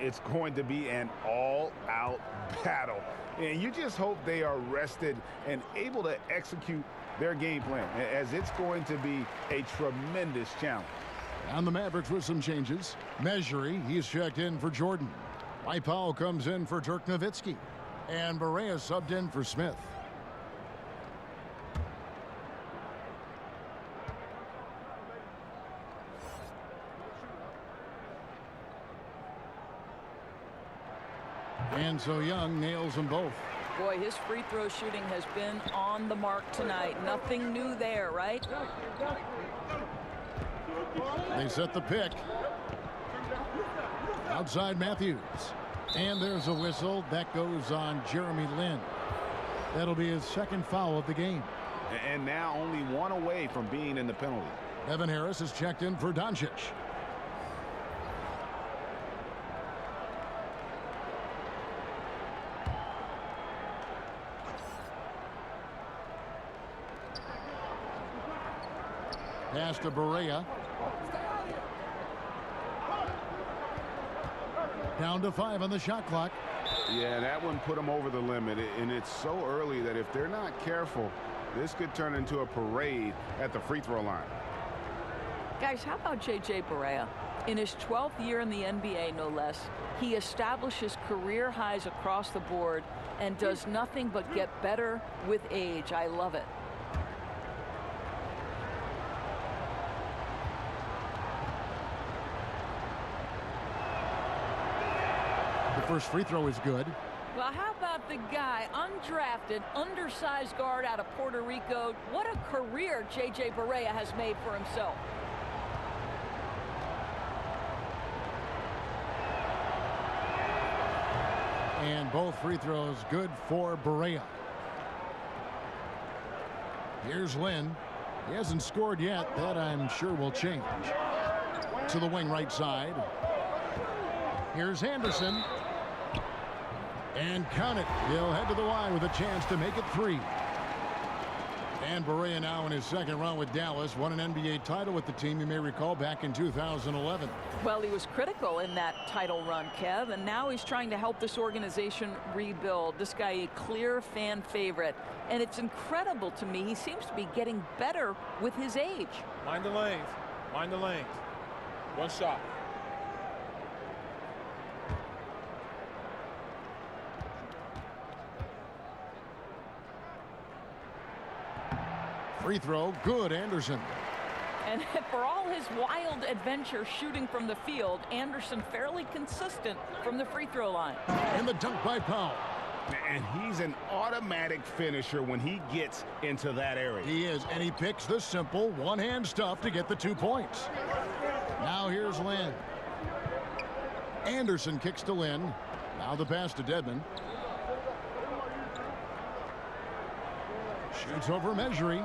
it's going to be an all-out battle. And you just hope they are rested and able to execute their game plan, as it's going to be a tremendous challenge. And the Mavericks with some changes. Measury, he's checked in for Jordan. Powell comes in for Dirk Nowitzki. And Barea subbed in for Smith. And so Young nails them both. Boy, his free throw shooting has been on the mark tonight. Nothing new there, right? They set the pick. Outside Matthews. And there's a whistle. That goes on Jeremy Lin. That'll be his 2nd foul of the game. And now only 1 away from being in the penalty. Evan Harris is checked in for Doncic. Pass to Barea. Down to 5 on the shot clock. Yeah, that one put them over the limit, and it's so early that if they're not careful, this could turn into a parade at the free throw line. Guys, how about J.J. Barea? In his 12th year in the NBA, no less, he establishes career highs across the board and does nothing but get better with age. I love it. The first free throw is good. Well, how about the guy, undrafted, undersized guard out of Puerto Rico? What a career J.J. Barea has made for himself. And both free throws good for Barea. Here's Lin. He hasn't scored yet. That I'm sure will change. To the wing right side. Here's Anderson. And count it. He'll head to the line with a chance to make it 3. And Barea now in his 2nd run with Dallas. Won an NBA title with the team, you may recall, back in 2011. Well, he was critical in that title run, Kev, and now he's trying to help this organization rebuild. This guy, a clear fan favorite. And it's incredible to me. He seems to be getting better with his age. Mind the lanes. Mind the lanes. 1 shot. Free throw, good, Anderson. And for all his wild adventure shooting from the field, Anderson fairly consistent from the free throw line. And the dunk by Powell. And he's an automatic finisher when he gets into that area. He is, and he picks the simple one-hand stuff to get the 2 points. Now here's Lynn. Anderson kicks to Lynn. Now the pass to Dedmon. Shoots over Measury.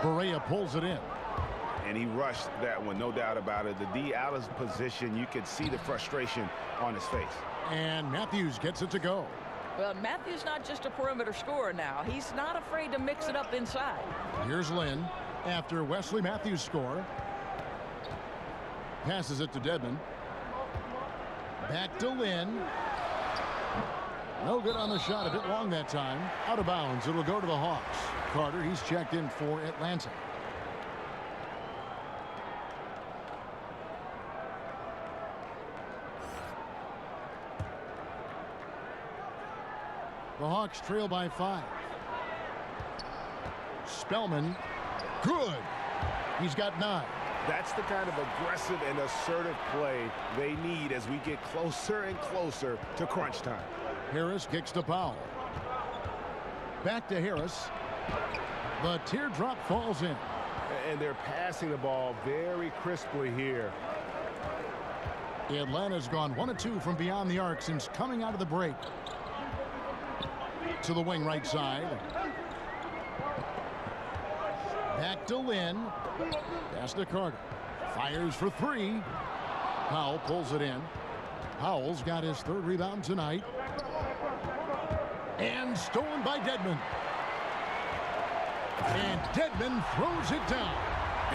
Barea pulls it in. And he rushed that one, no doubt about it. The D out of position, you could see the frustration on his face. And Matthews gets it to go. Well, Matthews not just a perimeter scorer now. He's not afraid to mix it up inside. Here's Lynn after Wesley Matthews' score. Passes it to Dedmon. Back to Lynn. No good on the shot. A bit long that time. Out of bounds. It'll go to the Hawks. Carter, he's checked in for Atlanta. The Hawks trail by 5. Spellman. Good. He's got 9. That's the kind of aggressive and assertive play they need as we get closer and closer to crunch time. Harris kicks to Powell. Back to Harris. The teardrop falls in. And they're passing the ball very crisply here. Atlanta's gone 1 of 2 from beyond the arc since coming out of the break. To the wing right side. Back to Lynn. Pass to Carter. Fires for 3. Powell pulls it in. Powell's got his 3rd rebound tonight. And stolen by Dedmon. And Dedmon throws it down.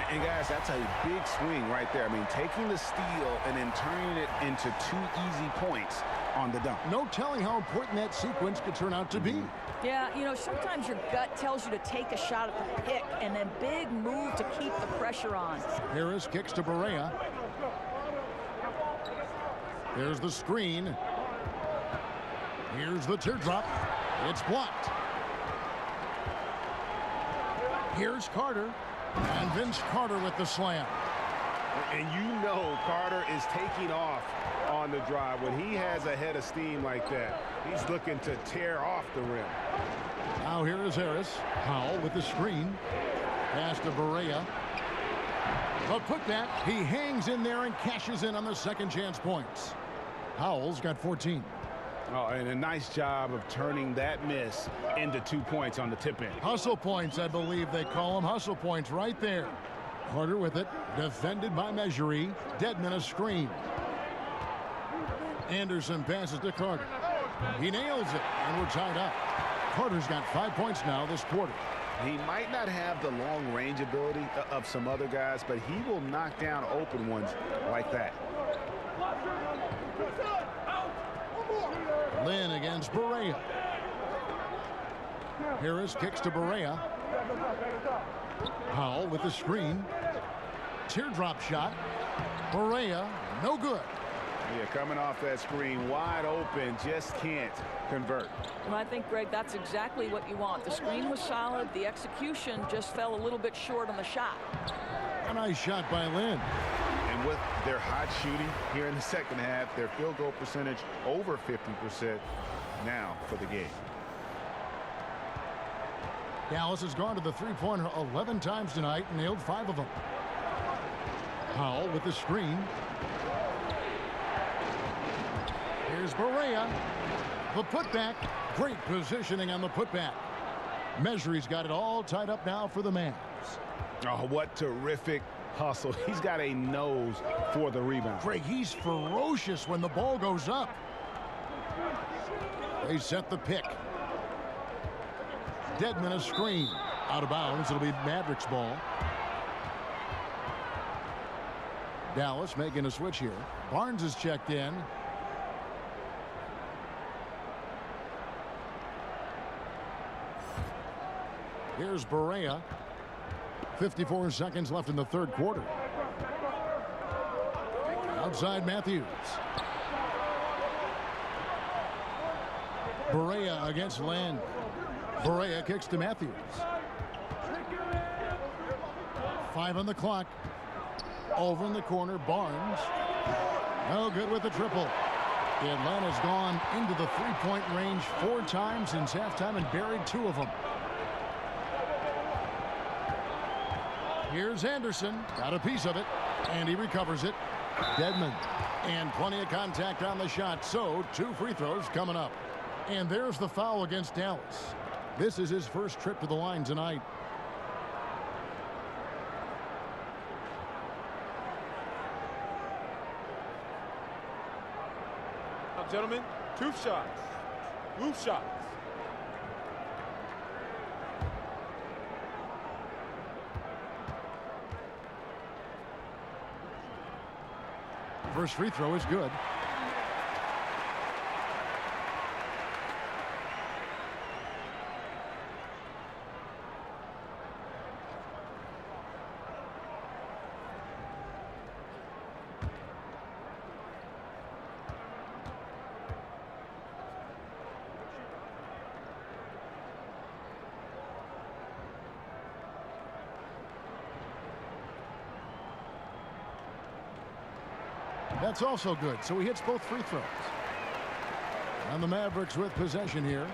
And guys, that's a big swing right there. I mean, taking the steal and then turning it into 2 easy points on the dunk. No telling how important that sequence could turn out to be. Yeah, you know, sometimes your gut tells you to take a shot at the pick and then big move to keep the pressure on. Harris kicks to Barea. There's the screen. Here's the teardrop. It's blocked. Here's Carter. And Vince Carter with the slam. And you know Carter is taking off on the drive. When he has a head of steam like that, he's looking to tear off the rim. Now here is Harris. Powell with the screen. Pass to Barea. A putback. He hangs in there and cashes in on the second chance points. Powell's got 14. Oh, and a nice job of turning that miss into 2 points on the tip in. Hustle points, I believe they call them. Hustle points right there. Carter with it. Defended by Measury. Dedmon a screen. Anderson passes to Carter. He nails it, and we're tied up. Carter's got 5 points now this quarter. He might not have the long range ability of some other guys, but he will knock down open ones like that. Lynn against Barea. Harris kicks to Barea. Powell with the screen. Teardrop shot. Barea, no good. Yeah, coming off that screen, wide open, just can't convert. And I think, Greg, that's exactly what you want. The screen was solid. The execution just fell a little bit short on the shot. A nice shot by Lynn. And with their hot shooting here in the second half, their field goal percentage over 50% now for the game. Dallas has gone to the three-pointer 11 times tonight and nailed 5 of them. Powell with the screen. Here's Barea. The putback. Great positioning on the putback. Measury's got it all tied up now for the Mavs. Oh, what terrific hustle. He's got a nose for the rebound. Greg, he's ferocious when the ball goes up. They set the pick. Dedmon a screen. Out of bounds. It'll be Mavericks ball. Dallas making a switch here. Barnes is checked in. Here's Barea. 54 seconds left in the third quarter. Outside Matthews. Barea against Land. Barea kicks to Matthews. 5 on the clock. Over in the corner, Barnes. No good with the triple. Atlanta's gone into the three-point range 4 times since halftime and buried 2 of them. Here's Anderson. Got a piece of it, and he recovers it. Dedmon. And plenty of contact on the shot, so 2 free throws coming up. And there's the foul against Dallas. This is his first trip to the line tonight. Now, gentlemen, 2 shots. Move shots. First free throw is good. That's also good, so he hits both free throws. And the Mavericks with possession here.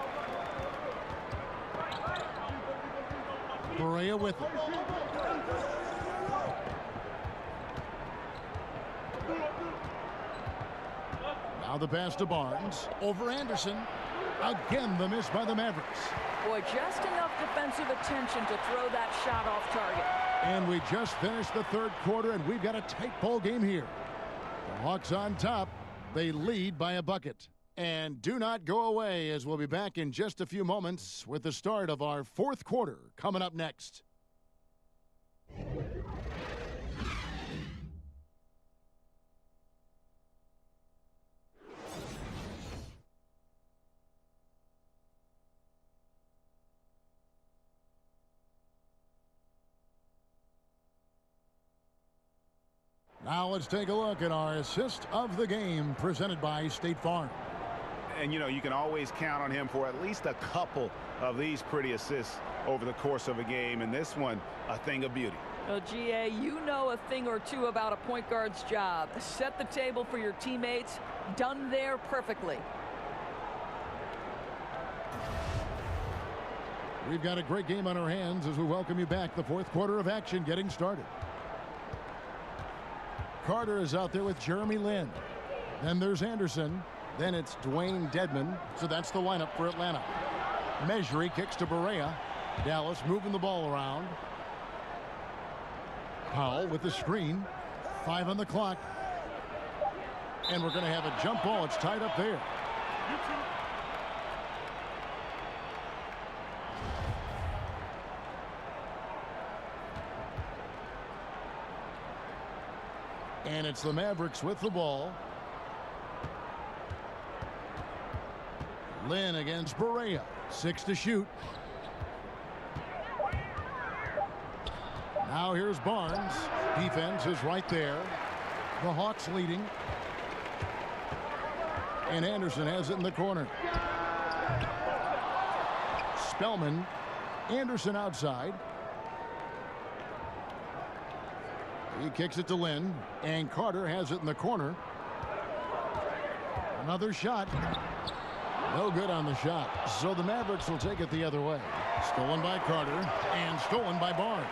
Barea with it. Now the pass to Barnes. Over Anderson. Again, the miss by the Mavericks. Boy, just enough defensive attention to throw that shot off target. And we just finished the 3rd quarter, and we've got a tight ball game here. The Hawks on top. They lead by a bucket. And do not go away, as we'll be back in just a few moments with the start of our 4th quarter coming up next. Now let's take a look at our assist of the game presented by State Farm. And, you know, you can always count on him for at least a couple of these pretty assists over the course of a game. And this one, a thing of beauty. Well, GA, you know a thing or two about a point guard's job. Set the table for your teammates. Done there perfectly. We've got a great game on our hands as we welcome you back. The 4th quarter of action getting started. Carter is out there with Jeremy Lin. Then there's Anderson. Then it's Dwayne Dedmon. So that's the lineup for Atlanta. Mejri kicks to Barea. Dallas moving the ball around. Powell with the screen. 5 on the clock. And we're going to have a jump ball. It's tied up there. And it's the Mavericks with the ball. Lin against Barea. 6 to shoot. Now here's Barnes. Defense is right there. The Hawks leading. And Anderson has it in the corner. Spellman. Anderson outside. He kicks it to Lin, and Carter has it in the corner. Another shot. No good on the shot. So the Mavericks will take it the other way. Stolen by Carter, and stolen by Barnes.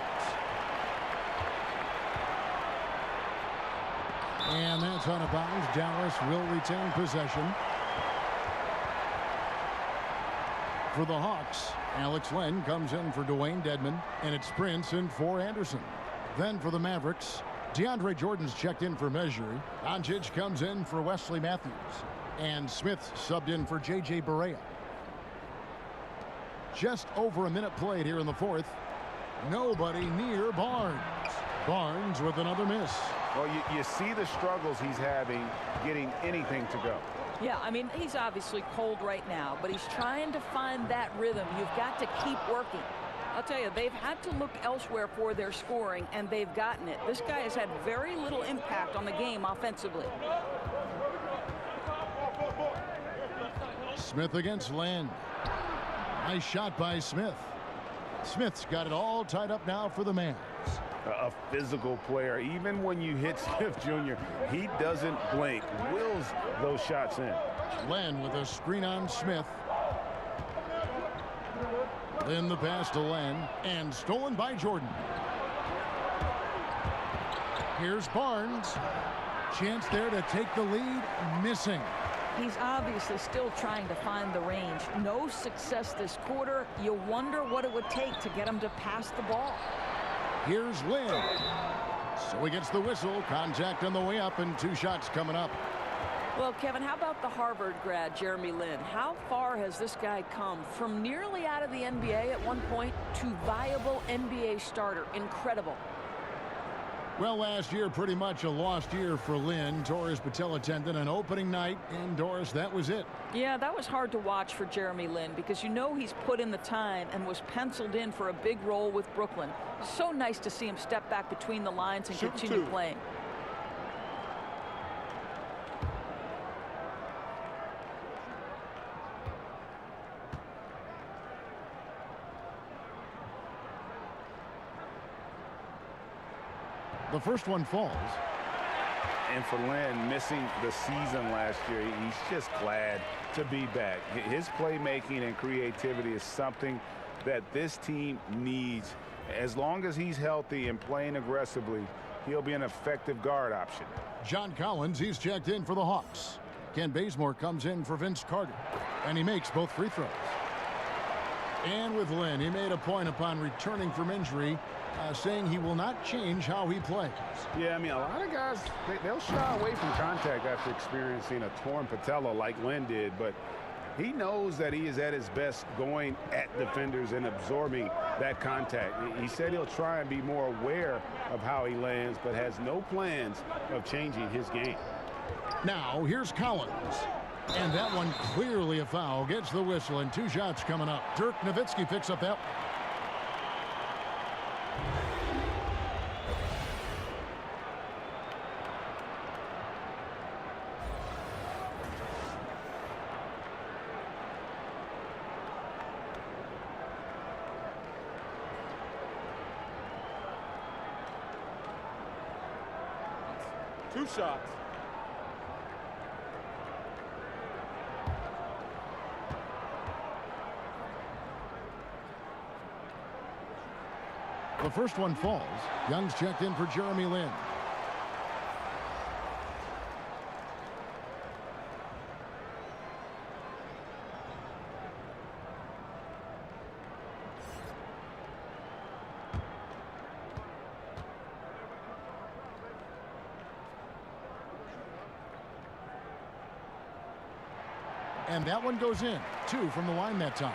And that's out of bounds. Dallas will retain possession. For the Hawks, Alex Len comes in for Dwayne Dedmon, and it's Prince in for Anderson. Then for the Mavericks, DeAndre Jordan's checked in for Mejri. Doncic comes in for Wesley Matthews. And Smith subbed in for J.J. Barea. Just over a minute played here in the 4th. Nobody near Barnes. Barnes with another miss. Well, you see the struggles he's having getting anything to go. Yeah, I mean, he's obviously cold right now, but he's trying to find that rhythm. You've got to keep working. I'll tell you, they've had to look elsewhere for their scoring, and they've gotten it. This guy has had very little impact on the game offensively. Smith against Lin. Nice shot by Smith. Smith's got it all tied up now for the Mavs. a physical player. Even when you hit Smith Jr., he doesn't blink, wills those shots in. Len with a screen on Smith. Then the pass to Len, and stolen by Jordan. Here's Barnes. Chance there to take the lead, missing. He's obviously still trying to find the range. No success this quarter. You wonder what it would take to get him to pass the ball. Here's Lynn. So he gets the whistle. Contact on the way up, and 2 shots coming up. Well, Kevin, how about the Harvard grad, Jeremy Lin? How far has this guy come from nearly out of the NBA at one point to viable NBA starter? Incredible. Well, last year, pretty much a lost year for Lynn. Tore his patella tendon on opening night, and Doris, that was it. Yeah, that was hard to watch for Jeremy Lin because you know he's put in the time and was penciled in for a big role with Brooklyn. So nice to see him step back between the lines and continue playing. The first one falls. And for Lynn, missing the season last year, he's just glad to be back. His playmaking and creativity is something that this team needs. As long as he's healthy and playing aggressively, he'll be an effective guard option. John Collins, he's checked in for the Hawks. Ken Bazemore comes in for Vince Carter, and he makes both free throws. And with Lynn, he made a point upon returning from injury, saying he will not change how he plays. Yeah, I mean, a lot of guys, they'll shy away from contact after experiencing a torn patella like Lynn did, but he knows that he is at his best going at defenders and absorbing that contact. He said he'll try and be more aware of how he lands, but has no plans of changing his game. Now, here's Collins. And that one clearly a foul. Gets the whistle, and 2 shots coming up. Dirk Nowitzki picks up that. Two shots. The first one falls. Young's checked in for Jeremy Lin. And that one goes in. 2 from the line that time.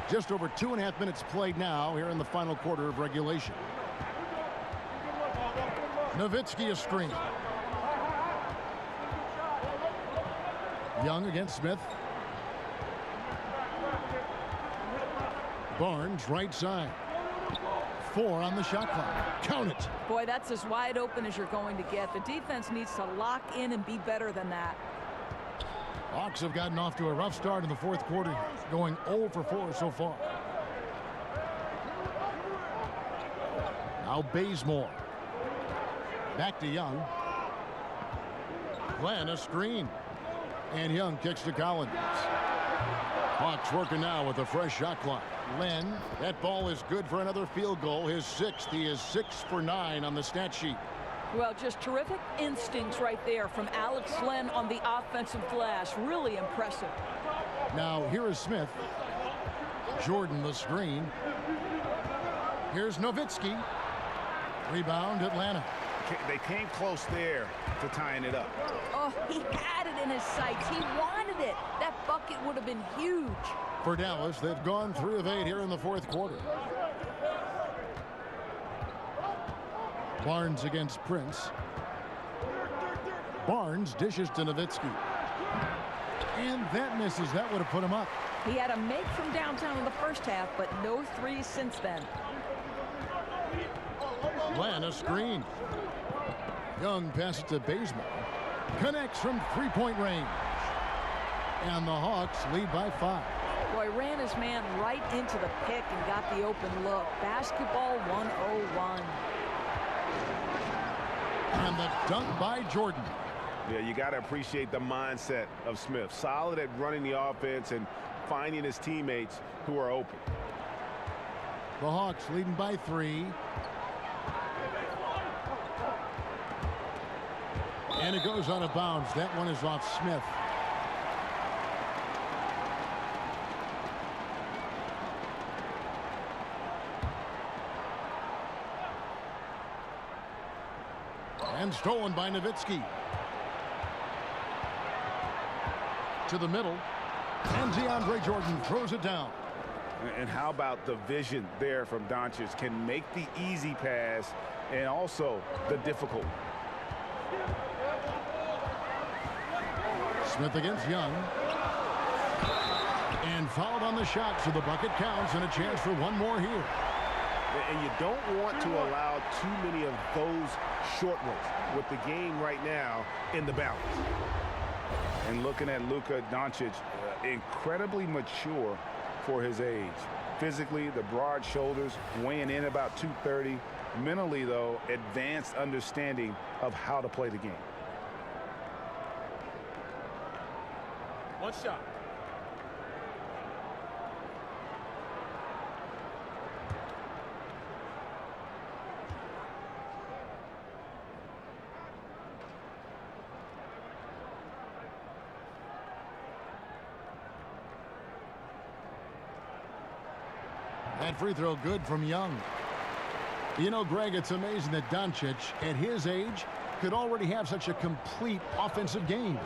Just over 2.5 minutes played now here in the final quarter of regulation. Nowitzki a screen. Young against Smith. Barnes right side. 4 on the shot clock. Count it. Boy, that's as wide open as you're going to get. The defense needs to lock in and be better than that. Hawks have gotten off to a rough start in the 4th quarter, going 0 for 4 so far. Now Bazemore. Back to Young. Glenn a screen. And Young kicks to Collins. Hawks working now with a fresh shot clock. Len, that ball is good for another field goal. His 6th. He is 6 for 9 on the stat sheet. Well, just terrific instincts right there from Alex Len on the offensive glass. Really impressive. Now, here is Smith. Jordan the screen. Here's Nowitzki. Rebound, Atlanta. They came close there to tying it up. Oh, he had it in his sights. He wanted it. That bucket would have been huge. For Dallas, they've gone 3 of 8 here in the 4th quarter. Barnes against Prince. Barnes dishes to Nowitzki. And that misses. That would have put him up. He had a make from downtown in the first half, but no threes since then. Glenn a screen. Young passes to Bazemore. Connects from 3-point range. And the Hawks lead by 5. Boy, ran his man right into the pick and got the open look. Basketball 101. And the dunk by Jordan. Yeah, you got to appreciate the mindset of Smith. Solid at running the offense and finding his teammates who are open. The Hawks leading by 3. And it goes out of bounds. That one is off Smith. And stolen by Nowitzki. To the middle. And DeAndre Jordan throws it down. And how about the vision there from Doncic? Can make the easy pass and also the difficult. Smith against Young. And fouled on the shot, so the bucket counts and a chance for one more here. And you don't want to allow too many of those short ones with the game right now in the balance. And looking at Luka Doncic, incredibly mature for his age. Physically, the broad shoulders, weighing in about 230. Mentally, though, advanced understanding of how to play the game. One shot. That free throw good from Young. You know, Greg, it's amazing that Doncic, at his age, could already have such a complete offensive game.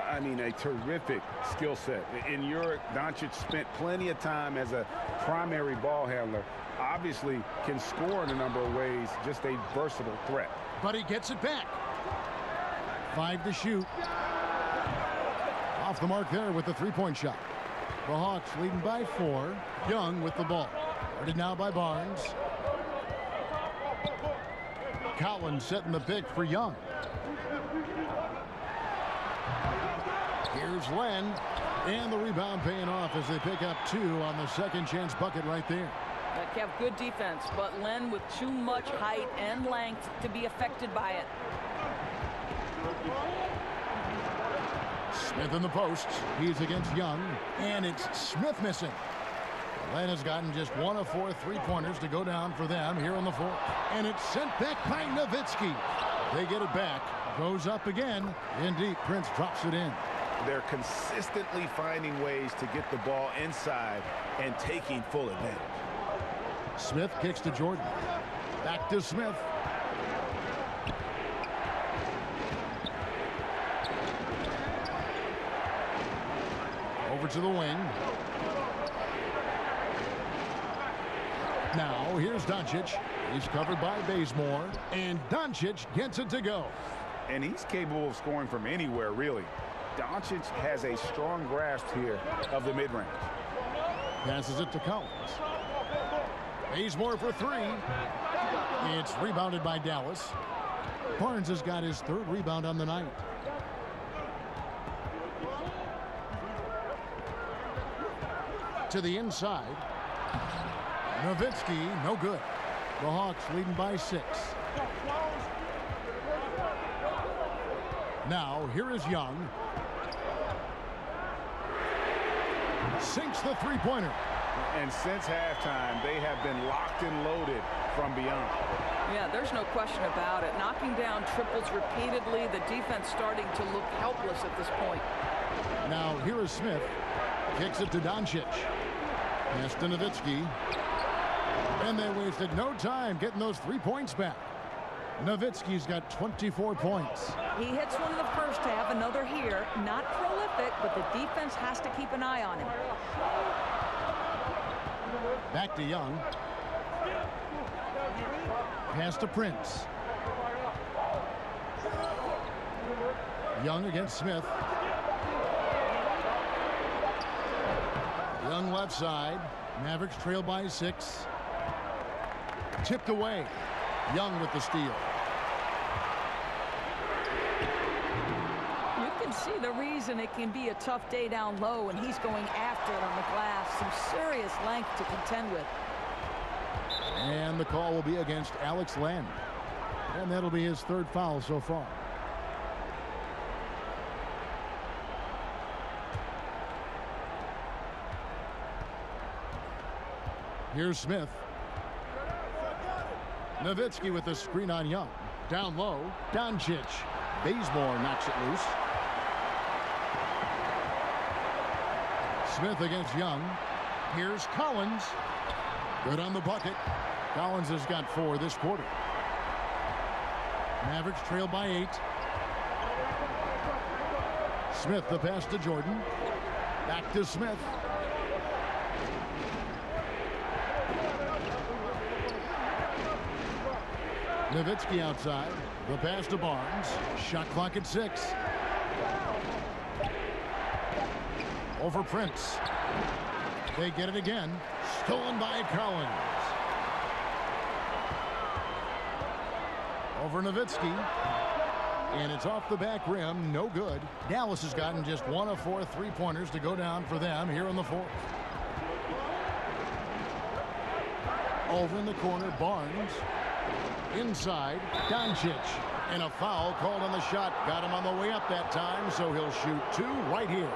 I mean, a terrific skill set. In Europe, Doncic spent plenty of time as a primary ball handler. Obviously can score in a number of ways, just a versatile threat. But he gets it back. 5 to shoot. Off the mark there with the three-point shot. The Hawks leading by 4. Young with the ball. Guarded now by Barnes. Collins setting the pick for Young. Here's Len. And the rebound paying off as they pick up 2 on the second chance bucket right there. Kev, good defense, but Len with too much height and length to be affected by it. Smith in the posts. He's against Young. And it's Smith missing. Len has gotten just 1 of 4 three-pointers to go down for them here in the fourth. And it's sent back by Nowitzki. They get it back. Goes up again. In deep, Prince drops it in. They're consistently finding ways to get the ball inside and taking full advantage. Smith kicks to Jordan. Back to Smith. Over to the wing. Now, here's Doncic. He's covered by Bazemore. And Doncic gets it to go. And he's capable of scoring from anywhere, really. Doncic has a strong grasp here of the mid-range. Passes it to Collins. Bazemore for 3. It's rebounded by Dallas. Barnes has got his 3rd rebound on the night. To the inside. Nowitzki, no good. The Hawks leading by 6. Now, here is Young. Sinks the three-pointer. And since halftime, they have been locked and loaded from beyond. Yeah, there's no question about it. Knocking down triples repeatedly, the defense starting to look helpless at this point. Now, here is Smith. Kicks it to Doncic. Pass to Nowitzki. And they wasted no time getting those 3 points back. Nowitzki's got 24 points. He hits one in the first half, another here. Not prolific, but the defense has to keep an eye on him. Back to Young. Pass to Prince. Young against Smith. Young left side. Mavericks trail by 6. Tipped away. Young with the steal. You can see the reason it can be a tough day down low, and he's going after it on the glass. some serious length to contend with. And the call will be against Alex Len. And that'll be his third foul so far. Here's Smith. Nowitzki with the screen on Young. Down low, Doncic. Bazemore knocks it loose. Smith against Young. Here's Collins. Good on the bucket. Collins has got 4 this quarter. Mavericks trail by 8. Smith the pass to Jordan. Back to Smith. Nowitzki outside. The pass to Barnes. Shot clock at 6. Over Prince. They get it again. Stolen by Collins. Over Nowitzki. And it's off the back rim. No good. Dallas has gotten just 1 of 4 3-pointers to go down for them here in the 4th. Over in the corner, Barnes. Inside, Doncic. And a foul called on the shot. Got him on the way up that time, so he'll shoot 2 right here.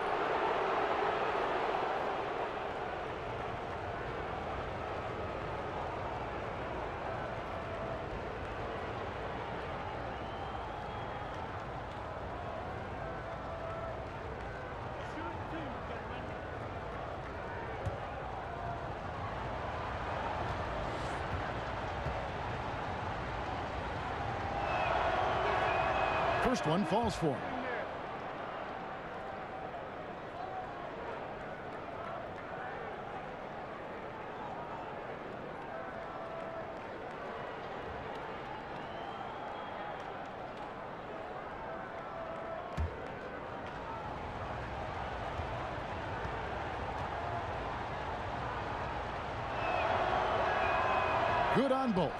First one falls for him. Good on both.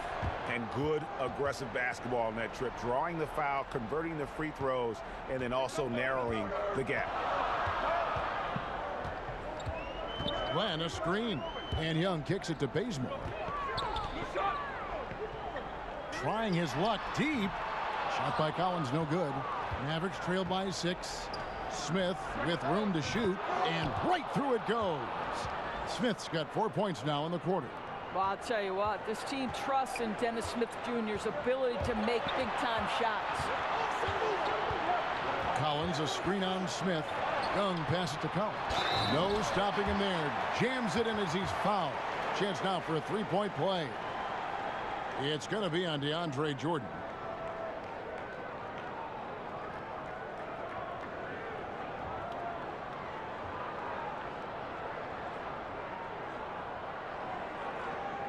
And good aggressive basketball on that trip, drawing the foul, converting the free throws, and then also narrowing the gap. Glenn a screen, and Young kicks it to Bazemore. Trying his luck deep. Shot by Collins, no good. Mavericks trail by 6. Smith with room to shoot, and right through it goes. Smith's got 4 points now in the quarter. Well, I'll tell you what, this team trusts in Dennis Smith Jr.'s ability to make big-time shots. Collins a screen on Smith. Young passes to Collins. No stopping him there. Jams it in as he's fouled. Chance now for a 3-point play. It's going to be on DeAndre Jordan.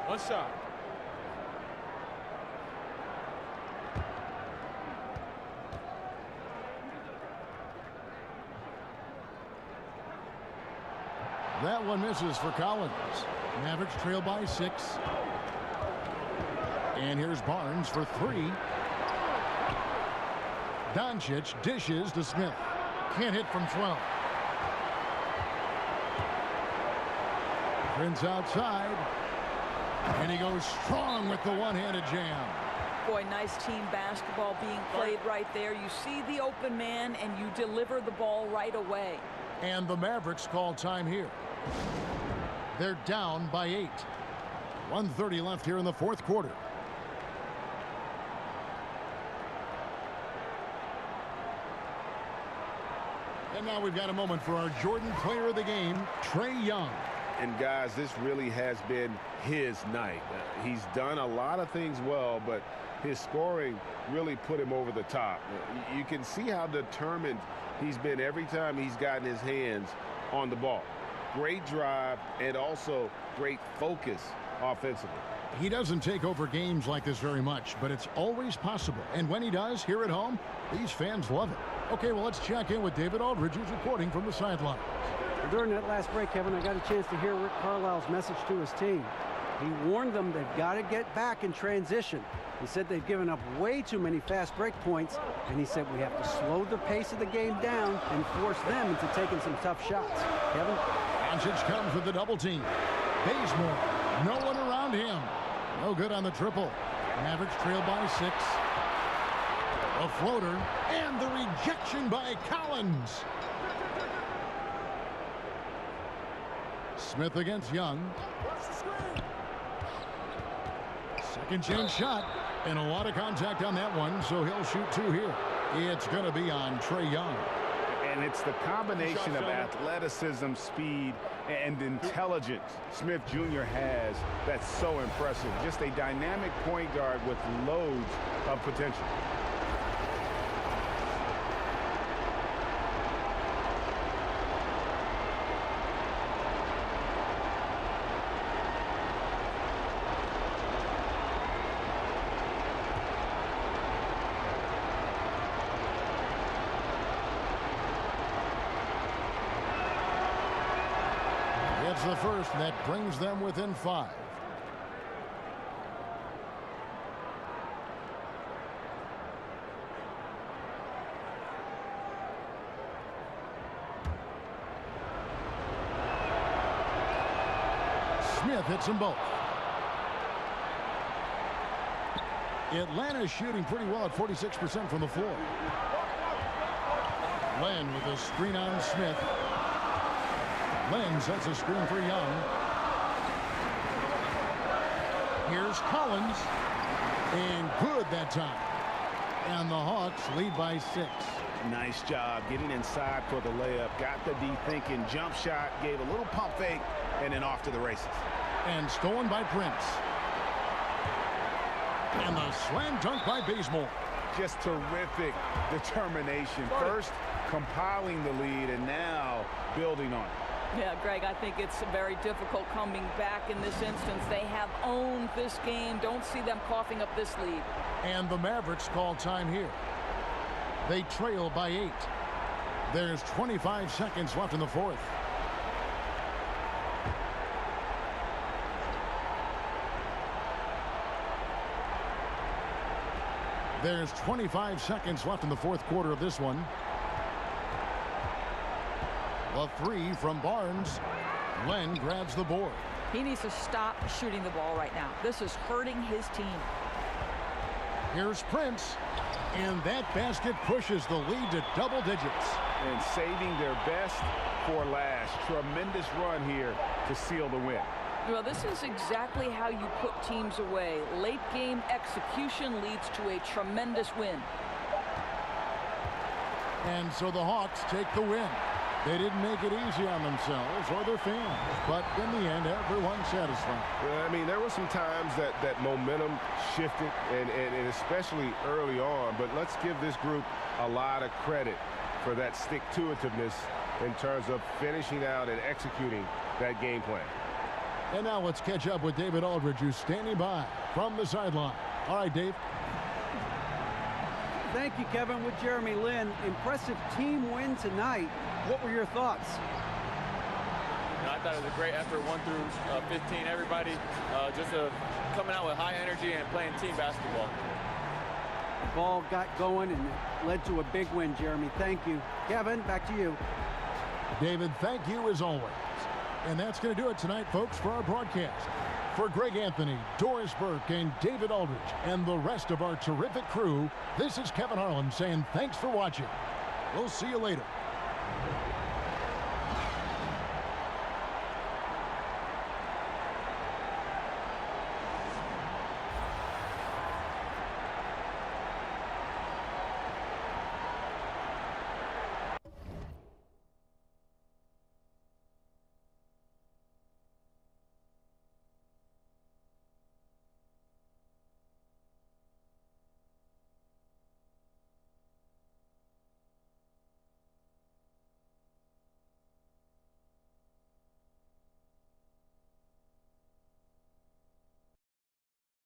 One shot. That one misses for Collins. Mavericks trail by 6. And here's Barnes for 3. Doncic dishes to Smith. Can't hit from 12. Prince outside. And he goes strong with the one-handed jam. Boy, nice team basketball being played right there. You see the open man, and you deliver the ball right away. And the Mavericks call time here. They're down by 8. 1:30 left here in the 4th quarter. And now we've got a moment for our Jordan player of the game, Trey Young. And guys, this really has been his night. He's done a lot of things well, but his scoring really put him over the top. You can see how determined he's been every time he's gotten his hands on the ball. Great drive and also great focus offensively. He doesn't take over games like this very much, but it's always possible. And when he does, here at home, these fans love it. Okay, well, let's check in with David Aldridge, who's reporting from the sideline. During that last break, Kevin, I got a chance to hear Rick Carlisle's message to his team. He warned them they've got to get back in transition. He said they've given up way too many fast break points, and he said we have to slow the pace of the game down and force them into taking some tough shots. Kevin? Doncic comes with the double team. Bazemore, no one around him. No good on the triple. Mavericks trail by 6. A floater, and the rejection by Collins. Smith against Young. Second chance shot, and a lot of contact on that one, so he'll shoot 2 here. It's going to be on Trey Young. And it's the combination of athleticism, speed, and intelligence Smith Jr. has that's so impressive. Just a dynamic point guard with loads of potential. It's the first that brings them within 5. Smith hits them both. Atlanta's shooting pretty well at 46% from the floor. Len with a screen on Smith. Len sets a screen for Young. Here's Collins. And good that time. And the Hawks lead by 6. Nice job getting inside for the layup. Got the D thinking. Jump shot. Gave a little pump fake. And then off to the races. And stolen by Prince. And the slam dunk by Bazemore. Just terrific determination. First compiling the lead and now building on it. Yeah, Greg, I think it's very difficult coming back in this instance. They have owned this game. Don't see them coughing up this lead. And the Mavericks call time here. They trail by 8. There's 25 seconds left in the 4th. There's 25 seconds left in the 4th quarter of this one. A 3 from Barnes. Len grabs the board. He needs to stop shooting the ball right now. This is hurting his team. Here's Prince. And that basket pushes the lead to double digits. And saving their best for last. Tremendous run here to seal the win. Well, this is exactly how you put teams away. Late game execution leads to a tremendous win. And so the Hawks take the win. They didn't make it easy on themselves or their fans, but in the end, everyone's satisfied. Well, I mean, there were some times that momentum shifted, and especially early on, but let's give this group a lot of credit for that stick-to-itiveness in terms of finishing out and executing that game plan. And now let's catch up with David Aldridge, who's standing by from the sideline. All right, Dave. Thank you, Kevin. With Jeremy Lin, impressive team win tonight. What were your thoughts? I thought it was a great effort, 1 through 15. Everybody just coming out with high energy and playing team basketball. The ball got going and it led to a big win, Jeremy. Thank you. Kevin, back to you. David, thank you as always. And that's going to do it tonight, folks, for our broadcast. For Greg Anthony, Doris Burke, and David Aldridge, and the rest of our terrific crew, this is Kevin Harlan saying thanks for watching. We'll see you later.